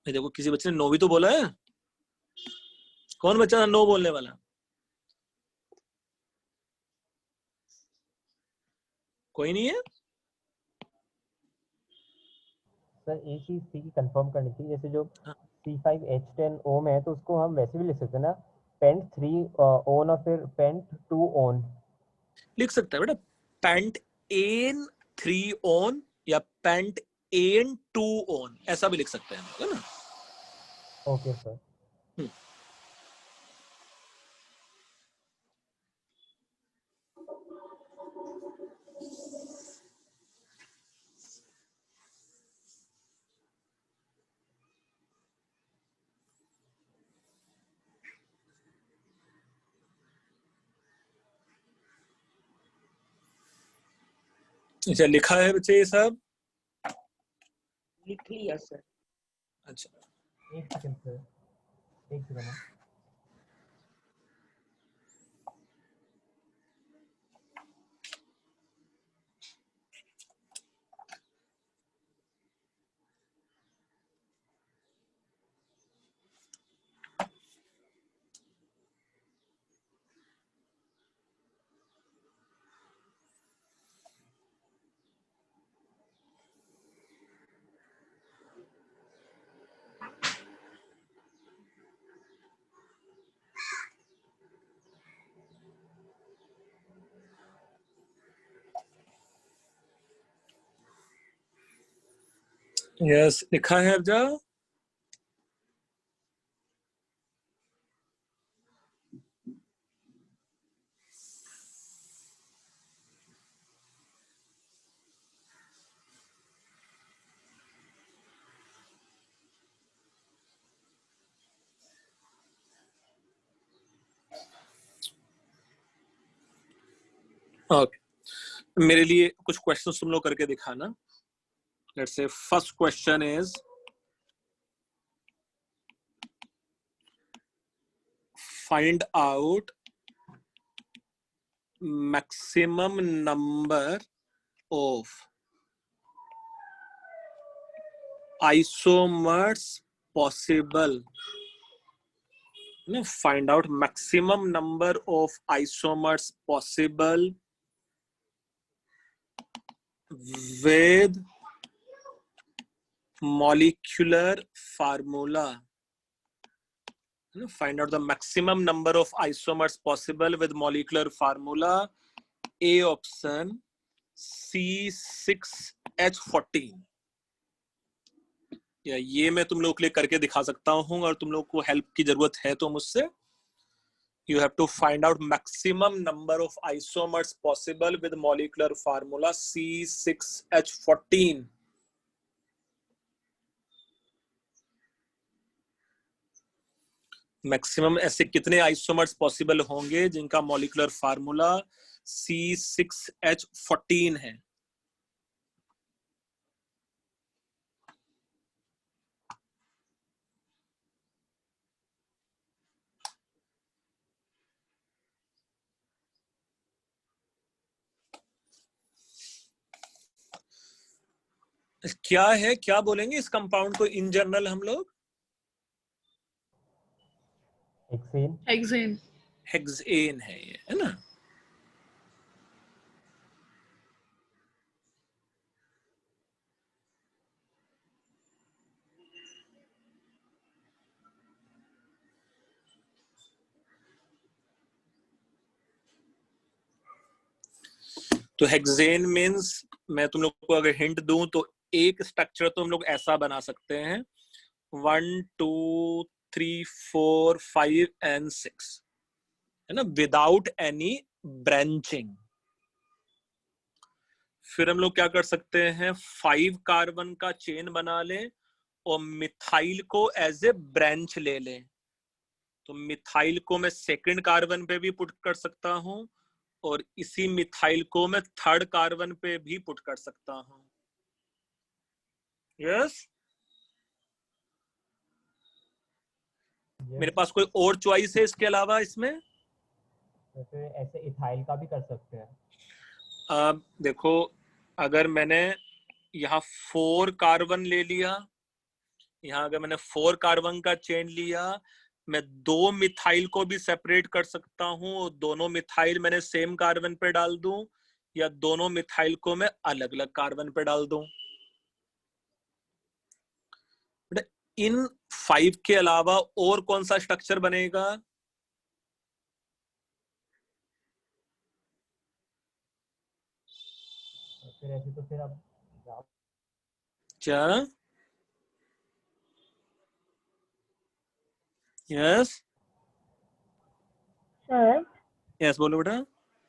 देखो किसी बच्चे ने नो भी तो बोला है. कौन बच्चा था नो बोलने वाला? कोई नहीं है? सर एक चीज थी कि कंफर्म करनी थी, जैसे जो C5H10O में है तो उसको हम वैसे भी लिख सकते हैं ना, पेंट 3 ओन और फिर पेंट 2 ओन लिख सकता है बेटा, पेंट एन 3 ओन या पेंट एन 2 ओन, ऐसा भी लिख सकते हैं, है ना। Okay sir. अच्छा लिखा है बच्चे ये सब? लिख लिया सर। अच्छा एक सेकंड सर, एक सेकंड ना। यस लिखा है अब जाओ। ओके, मेरे लिए कुछ क्वेश्चंस तुम लोग करके दिखाना। Let's say first question is find out maximum number of isomers possible. Find out maximum number of isomers possible with molecular formula. Find out the maximum number of isomers possible with molecular formula. A option C6H14. या ये मैं तुम लोग के लिए करके दिखा सकता हूं, और तुम लोग को हेल्प की जरूरत है तो मुझसे। You have to find out maximum number of isomers possible with molecular formula C6H14. Maximum ऐसे कितने आइसोमर्स पॉसिबल होंगे जिनका मॉलिक्यूलर फार्मूला C6H14 है? क्या है, क्या बोलेंगे इस कंपाउंड को इन जनरल हम लोग? हेक्सेन। हेक्सेन। हेक्सेन है ये, है ना। तो हेक्सेन मींस, मैं तुम लोग को अगर हिंट दूं तो एक स्ट्रक्चर तो हम लोग ऐसा बना सकते हैं 1 2 3 4 5 and 6, है ना, विदाउट एनी ब्रांचिंग। फिर हम लोग क्या कर सकते हैं, 5 कार्बन का चेन बना लें और मिथाइल को एज ए ब्रांच ले लें। तो मिथाइल को मैं सेकंड कार्बन पे भी पुट कर सकता हूं, और इसी मिथाइल को मैं थर्ड कार्बन पे भी पुट कर सकता हूं। यस मेरे पास कोई और चॉइस है इसके अलावा इसमें? तो फिर ऐसे इथाइल का भी कर सकते हैं। अब देखो, अगर मैंने यहाँ 4 कार्बन ले लिया, यहाँ अगर मैंने 4 कार्बन का चेन लिया, मैं 2 मिथाइल को भी सेपरेट कर सकता हूँ, दोनों मिथाइल मैंने सेम कार्बन पे डाल दूं, या दोनों मिथाइल को मैं अलग अलग कार्बन पे डाल दूं। इन 5 के अलावा और कौन सा स्ट्रक्चर बनेगा? फिर ऐसे तो फिर आप क्या? यस सर यस बोलो बेटा।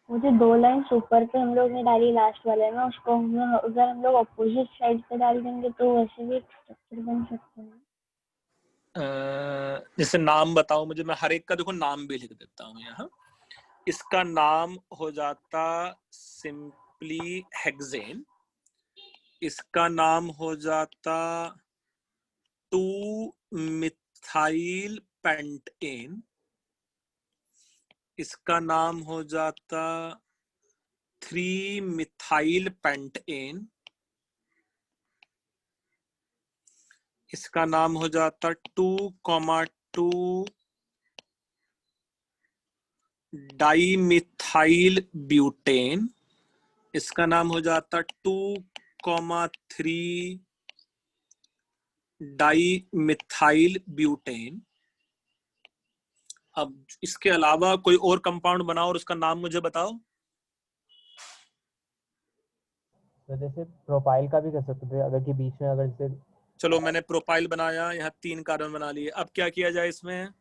मुझे 2 लाइन ऊपर पे हम लोग ने डाली लास्ट वाले में, उसको अगर हम लोग अपोजिट साइड पे डाल देंगे तो वैसे भी एक स्ट्रक्चर बन सकता है। जैसे नाम बताओ मुझे, मैं हर एक का देखो नाम भी लिख देता हूँ यहाँ। इसका नाम हो जाता सिंपली हेक्सेन, इसका नाम हो जाता 2 मिथाइल पेंटेन, इसका नाम हो जाता 3 मिथाइल पेंटेन, इसका नाम हो जाता 2,2 डाइमिथाइल ब्यूटेन, इसका नाम हो जाता 2,3 डाइमिथाइल ब्यूटेन। अब इसके अलावा कोई और कंपाउंड बनाओ और उसका नाम मुझे बताओ। तो जैसे प्रोपाइल का भी कर सकते थे, अगर कि बीच में अगर जैसे चलो मैंने प्रोपाइल बनाया, यहाँ 3 कार्बन बना लिए। अब क्या किया जाए इसमें?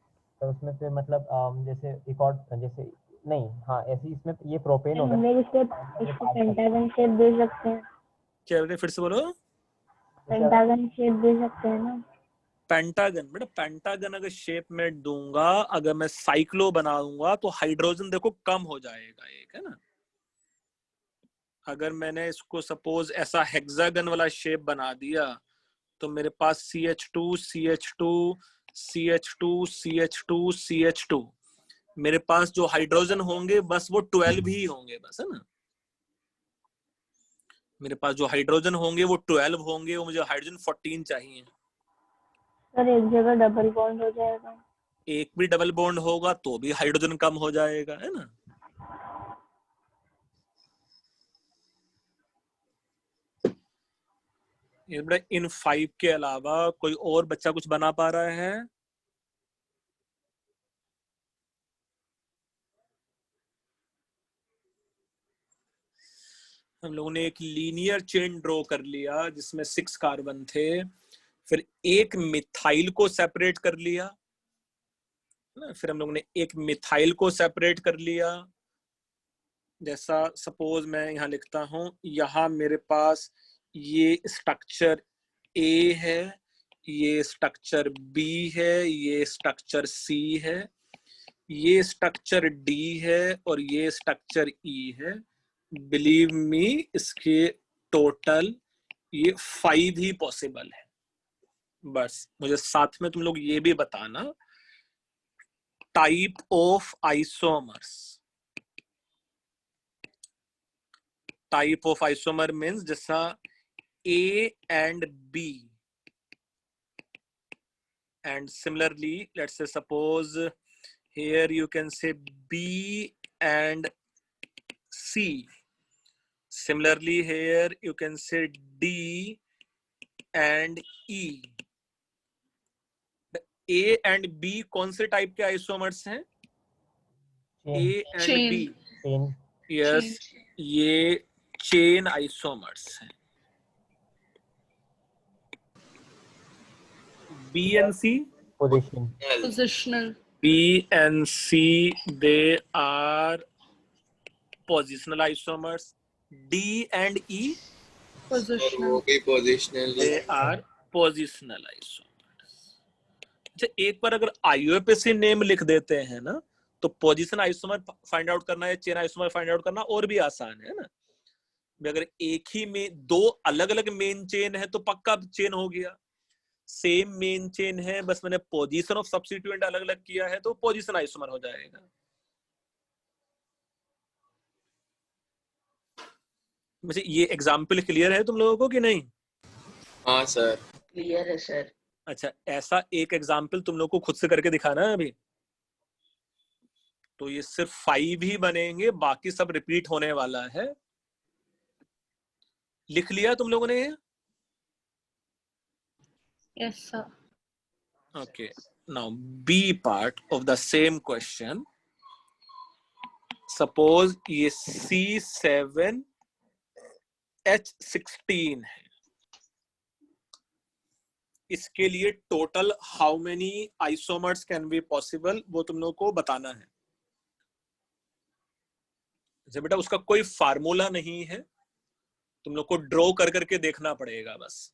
तो उसमें फिर मतलब जैसे एक और जैसे नहीं, हाँ ऐसे ही इसमें ये प्रोपेन हो हम गया। लोग इसको पेंटागन शेप दे सकते हैं। क्या बेटे फिर से बोलो? पेंटागन शेप दे सकते हैं ना। पेंटागन बेटा, पेंटागन अगर शेप में दूंगा, अगर मैं साइक्लो बनाऊंगा तो हाइड्रोजन देखो कम हो जाएगा एक, है ना। अगर मैंने इसको सपोज ऐसा हेक्सागन वाला शेप बना दिया तो मेरे पास CH2 CH2 CH2 CH2 CH2, मेरे पास जो हाइड्रोजन होंगे बस वो 12 ही होंगे बस, है ना। मेरे पास जो हाइड्रोजन होंगे वो 12 होंगे, वो मुझे हाइड्रोजन 14 चाहिए। सर एक जगह डबल बॉन्ड हो जाएगा। एक भी डबल बॉन्ड होगा तो भी हाइड्रोजन कम हो जाएगा, है ना। इन 5 के अलावा कोई और बच्चा कुछ बना पा रहा है? हम लोगों ने एक लीनियर चेन ड्रॉ कर लिया जिसमें 6 कार्बन थे, फिर एक मिथाइल को सेपरेट कर लिया ना, फिर हम लोगों ने एक मिथाइल को सेपरेट कर लिया। जैसा सपोज मैं यहाँ लिखता हूं, यहाँ मेरे पास ये स्ट्रक्चर ए है, ये स्ट्रक्चर बी है, ये स्ट्रक्चर सी है, ये स्ट्रक्चर डी है और ये स्ट्रक्चर ई है। बिलीव मी, इसके टोटल ये 5 ही पॉसिबल है। बस मुझे साथ में तुम लोग ये भी बताना type of isomers. Type of isomer means जैसा A and B, and similarly let's say suppose here you can say B and C. Similarly here you can say D and E. A and B कौन से टाइप के आइसोमर्स हैं? A and B, यस, ये चेन आइसोमर्स हैं। B and C, Positional. B and C, they are positional isomers. D and E, Positional. वो भी positional. they are positional isomers. अच्छा, एक बार अगर IUPAC नेम लिख देते हैं ना तो पोजीशन आइसोमर फाइंड आउट करना या चेन आइसोमर फाइंड आउट करना और भी आसान है ना। अगर एक ही में 2 अलग अलग मेन चेन है तो पक्का चेन हो गया। सेम मेन चेन है, बस मैंने पोजीशन ऑफ सब्स्टिट्यूएंट अलग अलग किया है तो पोजीशन आइसोमर हो जाएगा। वैसे ये एग्जाम्पल क्लियर है तुम लोगों को कि नहीं? हाँ सर, क्लियर है सर। अच्छा, ऐसा एक एग्जाम्पल तुम लोग को खुद से करके दिखाना है अभी। तो ये सिर्फ 5 ही बनेंगे, बाकी सब रिपीट होने वाला है। लिख लिया तुम लोगों ने? Yes sir. Okay, now B part of the same question. Suppose ये C7H16 है, इसके लिए total how many isomers can be possible, वो तुम लोग को बताना है। जैसे बेटा उसका कोई फार्मूला नहीं है, तुम लोग को ड्रॉ कर करके देखना पड़ेगा बस।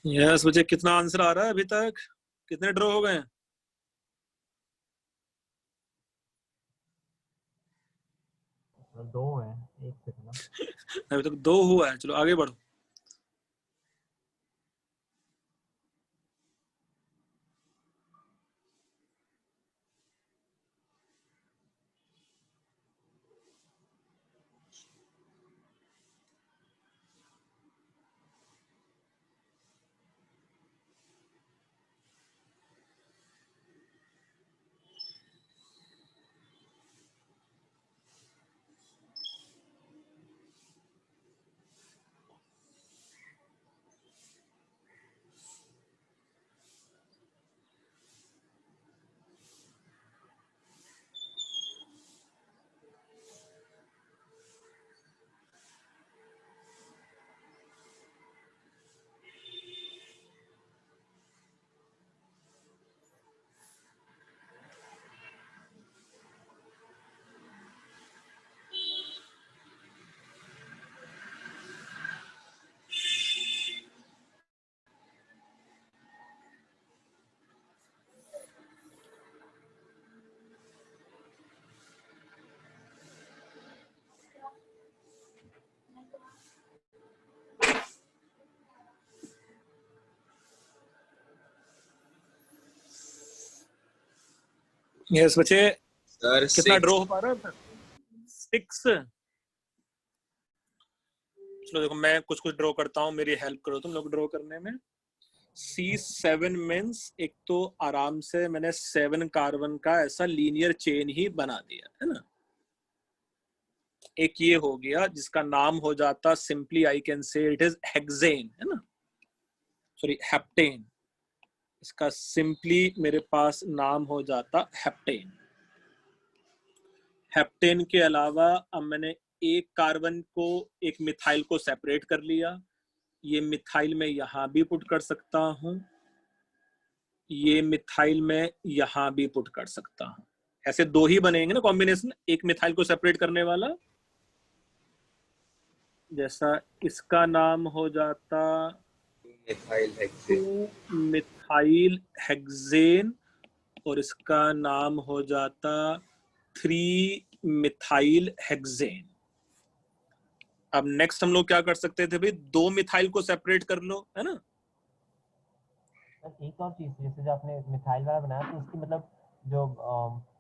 यस मुझे कितना आंसर आ रहा है अभी तक? कितने ड्रॉ हो गए हैं? दो है, एक सेकंड ना। अभी तक 2 हुआ है। चलो आगे बढ़ो। यस बच्चे, सर कितना ड्रॉ हो पा रहा है? 6। चलो देखो मैं कुछ कुछ ड्रॉ करता हूँ, मेरी हेल्प करो तुम लोग ड्रॉ करने में। C7 मीन्स एक तो आराम से मैंने 7 कार्बन का ऐसा लीनियर चेन ही बना दिया है ना। एक ये हो गया जिसका नाम हो जाता, simply I can say it is hexane, है ना, सॉरी हेप्टेन। इसका सिंपली मेरे पास नाम हो जाता हेप्टेन। हेप्टेन के अलावा अब मैंने एक कार्बन को, एक मिथाइल को सेपरेट कर लिया। ये मिथाइल में यहां भी पुट कर सकता हूं, ये मिथाइल में यहां भी पुट कर सकता हूं। ऐसे 2 ही बनेंगे ना कॉम्बिनेशन, एक मिथाइल को सेपरेट करने वाला। जैसा इसका नाम हो जाता मिथाइल हेक्सेन और इसका नाम हो जाता 3 मिथाइल हेक्सेन। अब नेक्स्ट हम लोग क्या कर सकते थे भाई, 2 मिथाइल को सेपरेट कर लो, है ना। एक और चीज, जैसे जो आपने मिथाइल वाला बनाया तो उसकी मतलब जो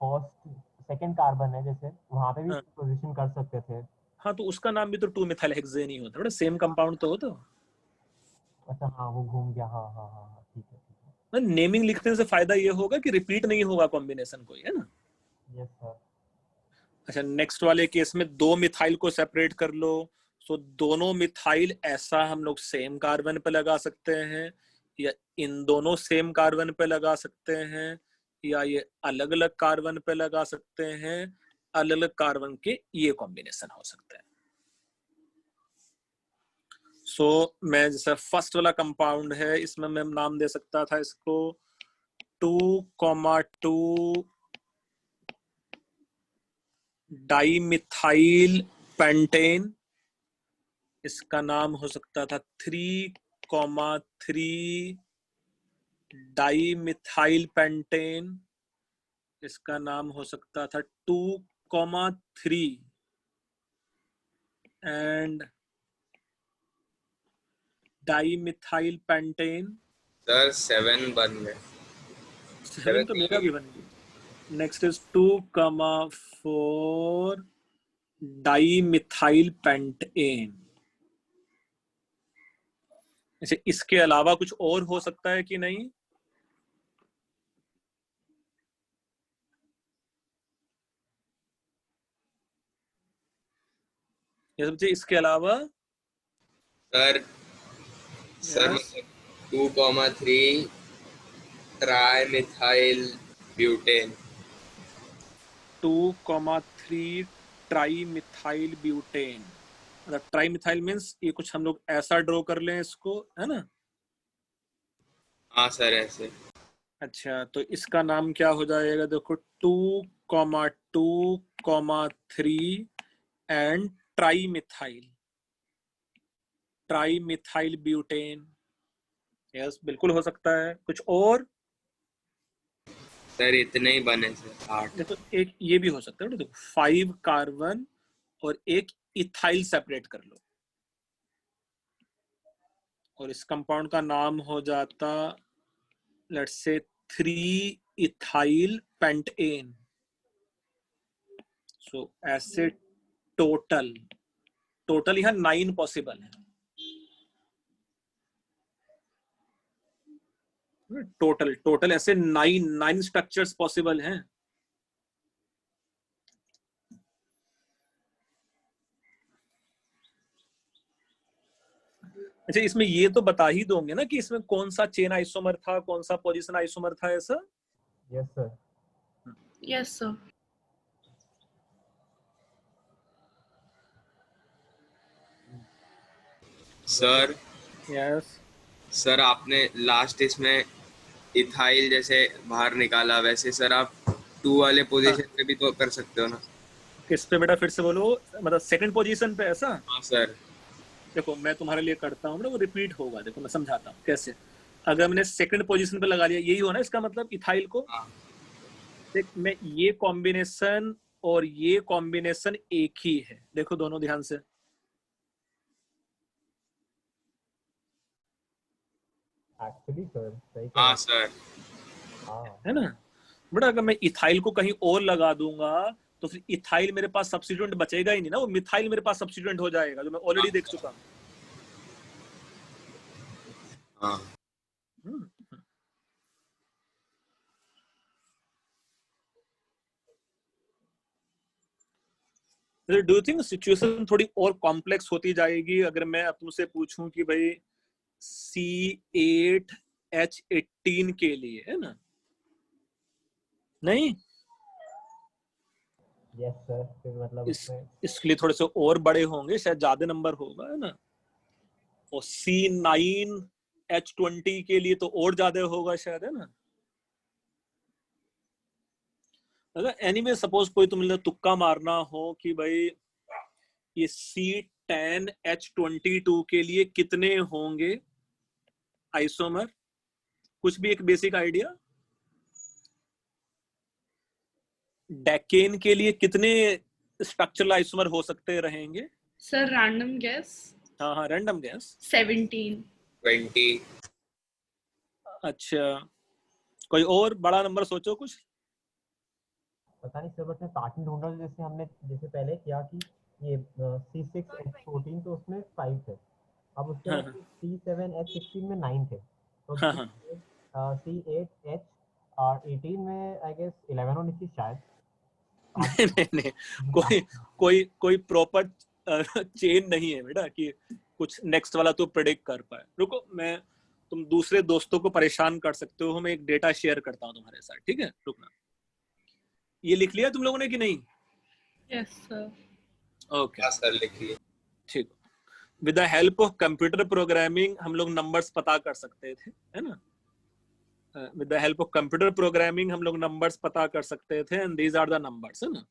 फर्स्ट सेकंड कार्बन है, जैसे वहां पे भी पोजीशन कर सकते थे। हाँ तो उसका नाम भी तो 2 मिथाइल हेक्सेन ही होता है, सेम कंपाउंड तो होता। अच्छा हाँ, वो घूम गया। हाँ हाँ हाँ, ठीक है ठीक है। नेमिंग लिखने से फायदा ये होगा कि रिपीट नहीं होगा कॉम्बिनेशन कोई, है ना। Yes sir. अच्छा नेक्स्ट वाले केस में 2 मिथाइल को सेपरेट कर लो, सो दोनों मिथाइल ऐसा हम लोग सेम कार्बन पे लगा सकते हैं, या इन दोनों सेम कार्बन पे लगा सकते हैं, या ये अलग अलग कार्बन पे लगा सकते हैं। अलग अलग कार्बन के ये कॉम्बिनेशन हो सकते हैं। सो मैं जैसे फर्स्ट वाला कंपाउंड है, इसमें मैं नाम दे सकता था इसको 2,2 डाइमिथाइल पेंटेन, इसका नाम हो सकता था 3,3 डाइमिथाइल पेंटेन, इसका नाम हो सकता था 2,3 एंड डाइमिथाइल पेंटेन। सर 7 बन गए। 7 तो मेरा भी बन गया। Next is 2,4 dimethyl pentane. ऐसे इसके अलावा कुछ और हो सकता है कि नहीं? ये सब चीज इसके अलावा sir 2,3 trimethyl butane. 2,3 trimethyl butane. मतलब ट्राइमिथाइल मीन्स ये कुछ हम लोग ऐसा ड्रॉ कर लें इसको, है ना? हाँ सर ऐसे। अच्छा, तो इसका नाम क्या हो जाएगा? देखो 2,2,3 एंड ट्राइमिथाइल ब्यूटेन। यस, बिल्कुल हो सकता है। कुछ और? सर इतने ही बने सर, 8। देखो एक ये भी हो सकता है, देखो 5 कार्बन और एक इथाइल सेपरेट कर लो और इस कंपाउंड का नाम हो जाता लेट्स से 3 इथाइल पेंटेन। सो ऐसे टोटल यहाँ 9 पॉसिबल है। टोटल ऐसे 9 स्ट्रक्चर्स पॉसिबल हैं। अच्छा, इसमें ये तो बता ही दोगे ना कि इसमें कौन सा चेन आइसोमर था, कौन सा पोजीशन आइसोमर था, ऐसा? Yes sir. Yes sir. Sir yes sir आपने लास्ट इसमें इथाइल जैसे बाहर निकाला, वैसे सर आप 2 वाले पोजीशन पे भी तो कर सकते हो ना। किस पे बेटा, फिर से बोलो? मतलब सेकंड पोजीशन पे, ऐसा? हाँ सर। देखो मैं तुम्हारे लिए करता हूँ ना, वो रिपीट होगा। देखो मैं समझाता हूँ कैसे। अगर मैंने सेकंड पोजीशन पे लगा लिया, यही हो ना इसका मतलब इथाइल को। हाँ। देख, मैं ये कॉम्बिनेशन और ये कॉम्बिनेशन एक ही है। देखो दोनों ध्यान से। एक्चुअली सर सही कह हाँ सर। है ना बेटा? अगर मैं इथाइल को कहीं और लगा दूंगा तो फिर इथाइल मेरे पास सब्स्टिट्यूएंट बचेगा ही नहीं ना, वो मिथाइल मेरे पास सब्स्टिट्यूएंट हो जाएगा, जो मैं ऑलरेडी देख चुका हूँ। हाँ। डू यू थिंक सिचुएशन थोड़ी और कॉम्प्लेक्स होती जाएगी अगर मैं अब तुमसे पूछूं कि भाई C8H18 के लिए, है ना? नहीं, यस सर, फिर मतलब इसके लिए थोड़े से और बड़े होंगे, शायद ज्यादा नंबर होगा, है ना? और C9H20 के लिए तो और ज्यादा होगा शायद, है ना? अगर एनीवे सपोज कोई तुमने तुक्का मारना हो कि भाई ये C10H22 के लिए कितने होंगे आइसोमर, कुछ भी एक बेसिक आइडिया? डेकेन के लिए कितने स्ट्रक्चरल आइसोमर हो सकते रहेंगे? Sir random guess. हाँ रैंडम गेस। 17। 20। अच्छा, कोई और बड़ा नंबर सोचो कुछ। पता नहीं सर, बट मैं पैटर्न ढूंढ रहा हूँ। जैसे हमने पहले किया कि ये C6H14 तो उसमें 5 थे, अब उसके बाद C7H16 में 9 थे, तो C8H18 में आई गेस 11 होनी थी शायद। नहीं, कोई प्रॉपर चेन नहीं है बेटा कि कुछ नेक्स्ट वाला तो प्रेडिक्ट कर पाए। रुको, तुम दूसरे दोस्तों को परेशान कर सकते हो, मैं एक डेटा शेयर करता हूँ तुम्हारे साथ, ठीक है? रुकना। ये लिख लिया तुम लोगों ने कि नहीं? Yes sir. ओके सर लिख लिए। ठीक। With the help of computer programming हम लोग नंबर्स पता कर सकते थे, है ना? With the help of computer programming हम लोग नंबर्स पता कर सकते थे, and these are the numbers, है ना।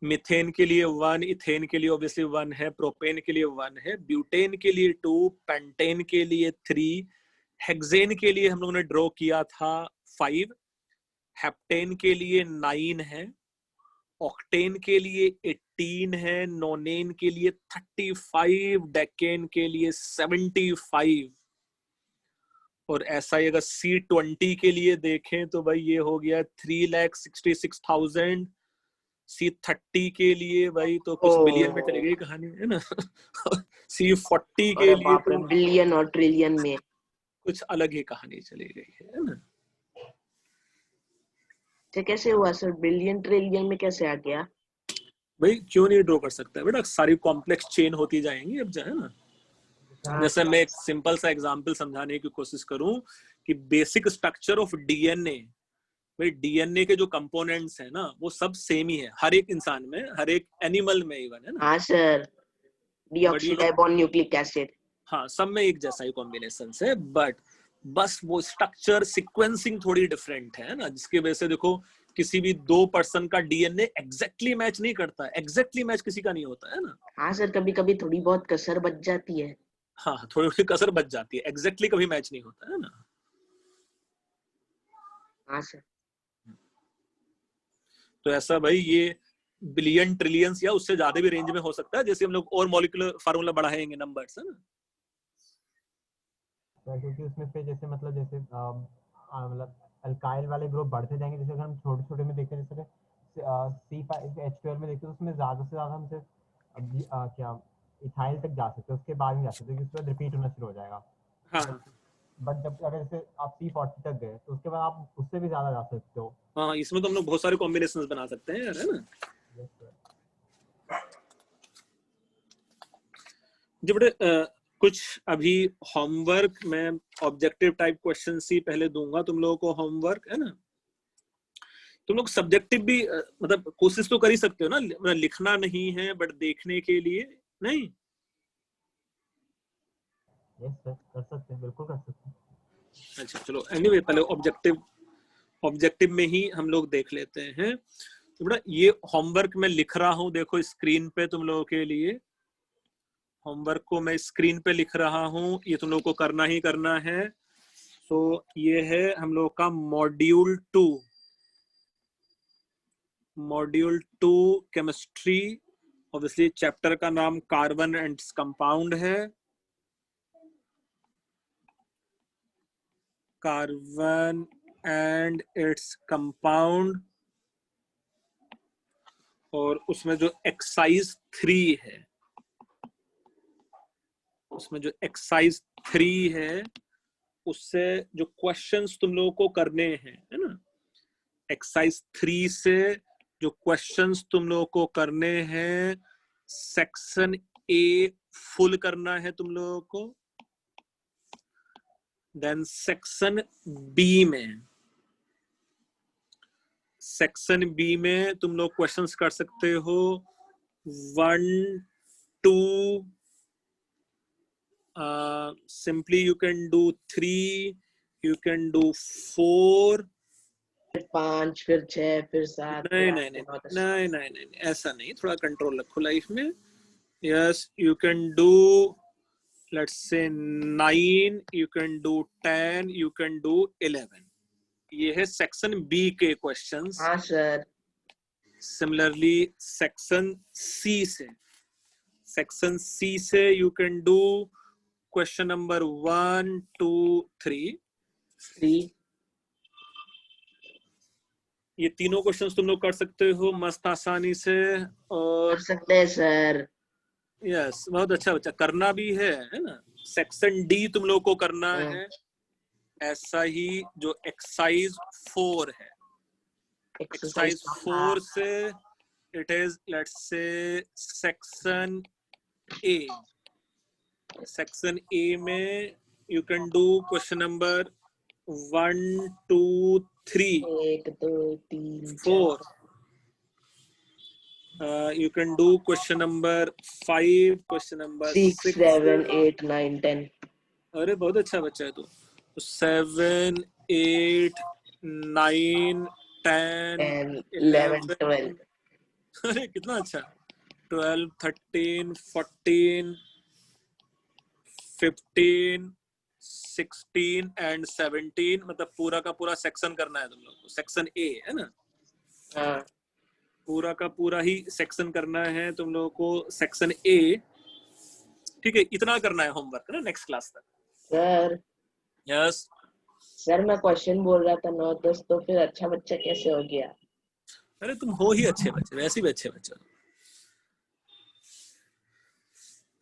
मिथेन के लिए 1, इथेन के लिए ऑब्वियसली 1 है, प्रोपेन के लिए 1 है, ब्यूटेन के लिए 2, पेंटेन के लिए 3, हेक्सेन के लिए हम लोगों ने ड्रॉ किया था 5, हेप्टेन के लिए 9 है, ऑक्टेन के लिए 18 है, नोनेन के लिए 35, डेकेन के लिए 75, और ऐसा ही अगर C20 के लिए देखें तो भाई ये हो गया 3,66,000, C30 के लिए भाई तो कुछ बिलियन में चली गई कहानी, है ना। C40 के लिए तो बिलियन और ट्रिलियन में कुछ अलग ही कहानी चली गई है ना। तो कैसे हुआ सर, बिलियन ट्रिलियन में कैसे आ गया? भाई क्यों नहीं ड्रॉ कर सकता है बेटा, सारी कॉम्प्लेक्स चेन होती जाएंगी अब, जो है ना। जैसे मैं एक सिंपल सा एग्जांपल समझाने की कोशिश करूं कि बेसिक स्ट्रक्चर ऑफ डीएनए, भाई डीएनए के जो कंपोनेंट्स हैं ना वो सब सेम ही है हर एक इंसान में, हर एक एनिमल में इवन, है ना। हाँ सर, डीऑक्सीराइबोन्यूक्लिक एसिड, हाँ सब में एक जैसा ही कॉम्बिनेशन है, बट बस वो स्ट्रक्चर सीक्वेंसिंग थोड़ी डिफरेंट है ना, जिसकी वजह से देखो किसी भी 2 पर्सन का डीएनए एग्जैक्टली मैच नहीं करता, एग्जैक्टली मैच किसी का नहीं होता, है ना। हाँ सर, कभी कभी थोड़ी बहुत कसर बच जाती है। हाँ थोड़ी थोड़ी कसर बच जाती है, एग्जैक्टली कभी मैच नहीं होता, है ना। हाँ सर। तो ऐसा भाई ये बिलियन ट्रिलियंस या उससे ज्यादा भी रेंज में हो सकता है, जैसे हम लोग और मॉलिक्यूलर फार्मूला बढ़ाएंगे नंबर्स, है ना। क्योंकि उसमें फिर जैसे मतलब जैसे मतलब अल्काइल वाले ग्रुप बढ़ते जाएंगे, जैसे अगर हम छोटे छोटे में देखते हैं, जैसे C5H12 में देखते हैं, उसमें ज्यादा से ज्यादा हम सिर्फ क्या इथाइल तक जा सकते हैं, उसके बाद नहीं जा सकते क्योंकि उसके बाद रिपीट होना शुरू हो जाएगा। हाँ बट जब अगर जैसे आप C40 तक गए तो उसके बाद आप उससे भी ज्यादा जा सकते हो। हाँ, इसमें तो हम लोग बहुत सारे कॉम्बिनेशंस बना सकते हैं यार, है ना। जो बड़े कुछ अभी होमवर्क में ऑब्जेक्टिव टाइप क्वेश्चन सी पहले दूंगा तुम लोगों को होमवर्क, है ना। तुम लोग सब्जेक्टिव भी मतलब कोशिश तो कर ही सकते हो ना, लिखना नहीं है बट देखने के लिए नहीं। यस सर, कर सकते हैं, बिल्कुल कर सकते हैं। अच्छा चलो, एनीवे पहले ऑब्जेक्टिव में ही हम लोग देख लेते हैं। तो बेटा ये होमवर्क मैं लिख रहा हूँ, देखो स्क्रीन पे तुम लोगों के लिए होमवर्क को मैं स्क्रीन पे लिख रहा हूँ, ये तुम लोग को करना ही करना है। तो ये है हम लोग का मॉड्यूल 2 केमिस्ट्री, ऑब्वियसली चैप्टर का नाम कार्बन एंड कंपाउंड है, कार्बन एंड इट्स कंपाउंड, और उसमें जो एक्सरसाइज 3 है, उसमें जो एक्सरसाइज 3 है उससे जो क्वेश्चंस तुम लोगों को करने हैं, है ना। एक्सरसाइज 3 से जो क्वेश्चंस तुम लोगों को करने हैं, सेक्शन ए फुल करना है तुम लोगों को, देन सेक्शन बी में तुम लोग क्वेश्चंस कर सकते हो 1, 2, simply you can do 3, you can do 4, फिर 5, फिर 6, फिर 7। नहीं, ऐसा नहीं, थोड़ा कंट्रोल रखो लाइफ में। Yes you can do let's say 9, you can do 10, you can do 11। ये है सेक्शन बी के क्वेश्चंस। हाँ सर। सिमिलरली सेक्शन सी से you can do question number 1, 2, 3। ये तीनों क्वेश्चंस तुम लोग कर सकते हो मस्त आसानी से, और कर सकते हैं सर। यस बहुत अच्छा बच्चा, करना भी है ना। सेक्शन डी तुम लोग को करना है, ऐसा ही जो एक्सरसाइज 4 है, एक्सरसाइज 4 से it is let's say section A में you can do question number 1, 2, 3, 1, 2, 3, 4, You can do question number 5, question number 6, 6. 7, 8, 9, 10. अरे बहुत अच्छा बच्चा है तू। 7, 8, 9, 10, 11, 12. अरे कितना अच्छा। 12, 13, 14, 15, 16 एंड 17, मतलब पूरा का पूरा सेक्शन करना है तुम लोग को। सेक्शन ए है ना? हाँ पूरा का पूरा ही सेक्शन करना है तुम लोगों को, सेक्शन ए। ठीक है, इतना करना है होमवर्क ना नेक्स्ट क्लास तक। सर। यस सर मैं क्वेश्चन बोल रहा था 9, 10, तो फिर अच्छा बच्चा कैसे हो गया? अरे तुम हो ही अच्छे बच्चे, वैसे भी अच्छे बच्चे।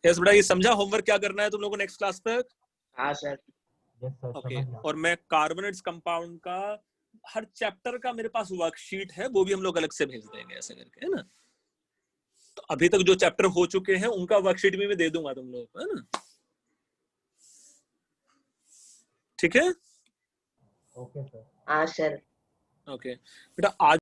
यस बेटा, ये समझा होमवर्क क्या करना है तुम लोगों को नेक्स्ट क्लास तक? हाँ सर। Yes sir, okay. समझ गया। और मैं कार्बोनेट्स कंपाउंड का हर चैप्टर का मेरे पास वर्कशीट है, वो भी हम लोग अलग से भेज देंगे ऐसे करके, है ना? तो अभी तक जो चैप्टर हो चुके हैं उनका वर्कशीट भी मैं दे दूंगा तुम लोगों को, है ना? ठीक है? Okay sir. हाँ सर। ओके बेटा, आज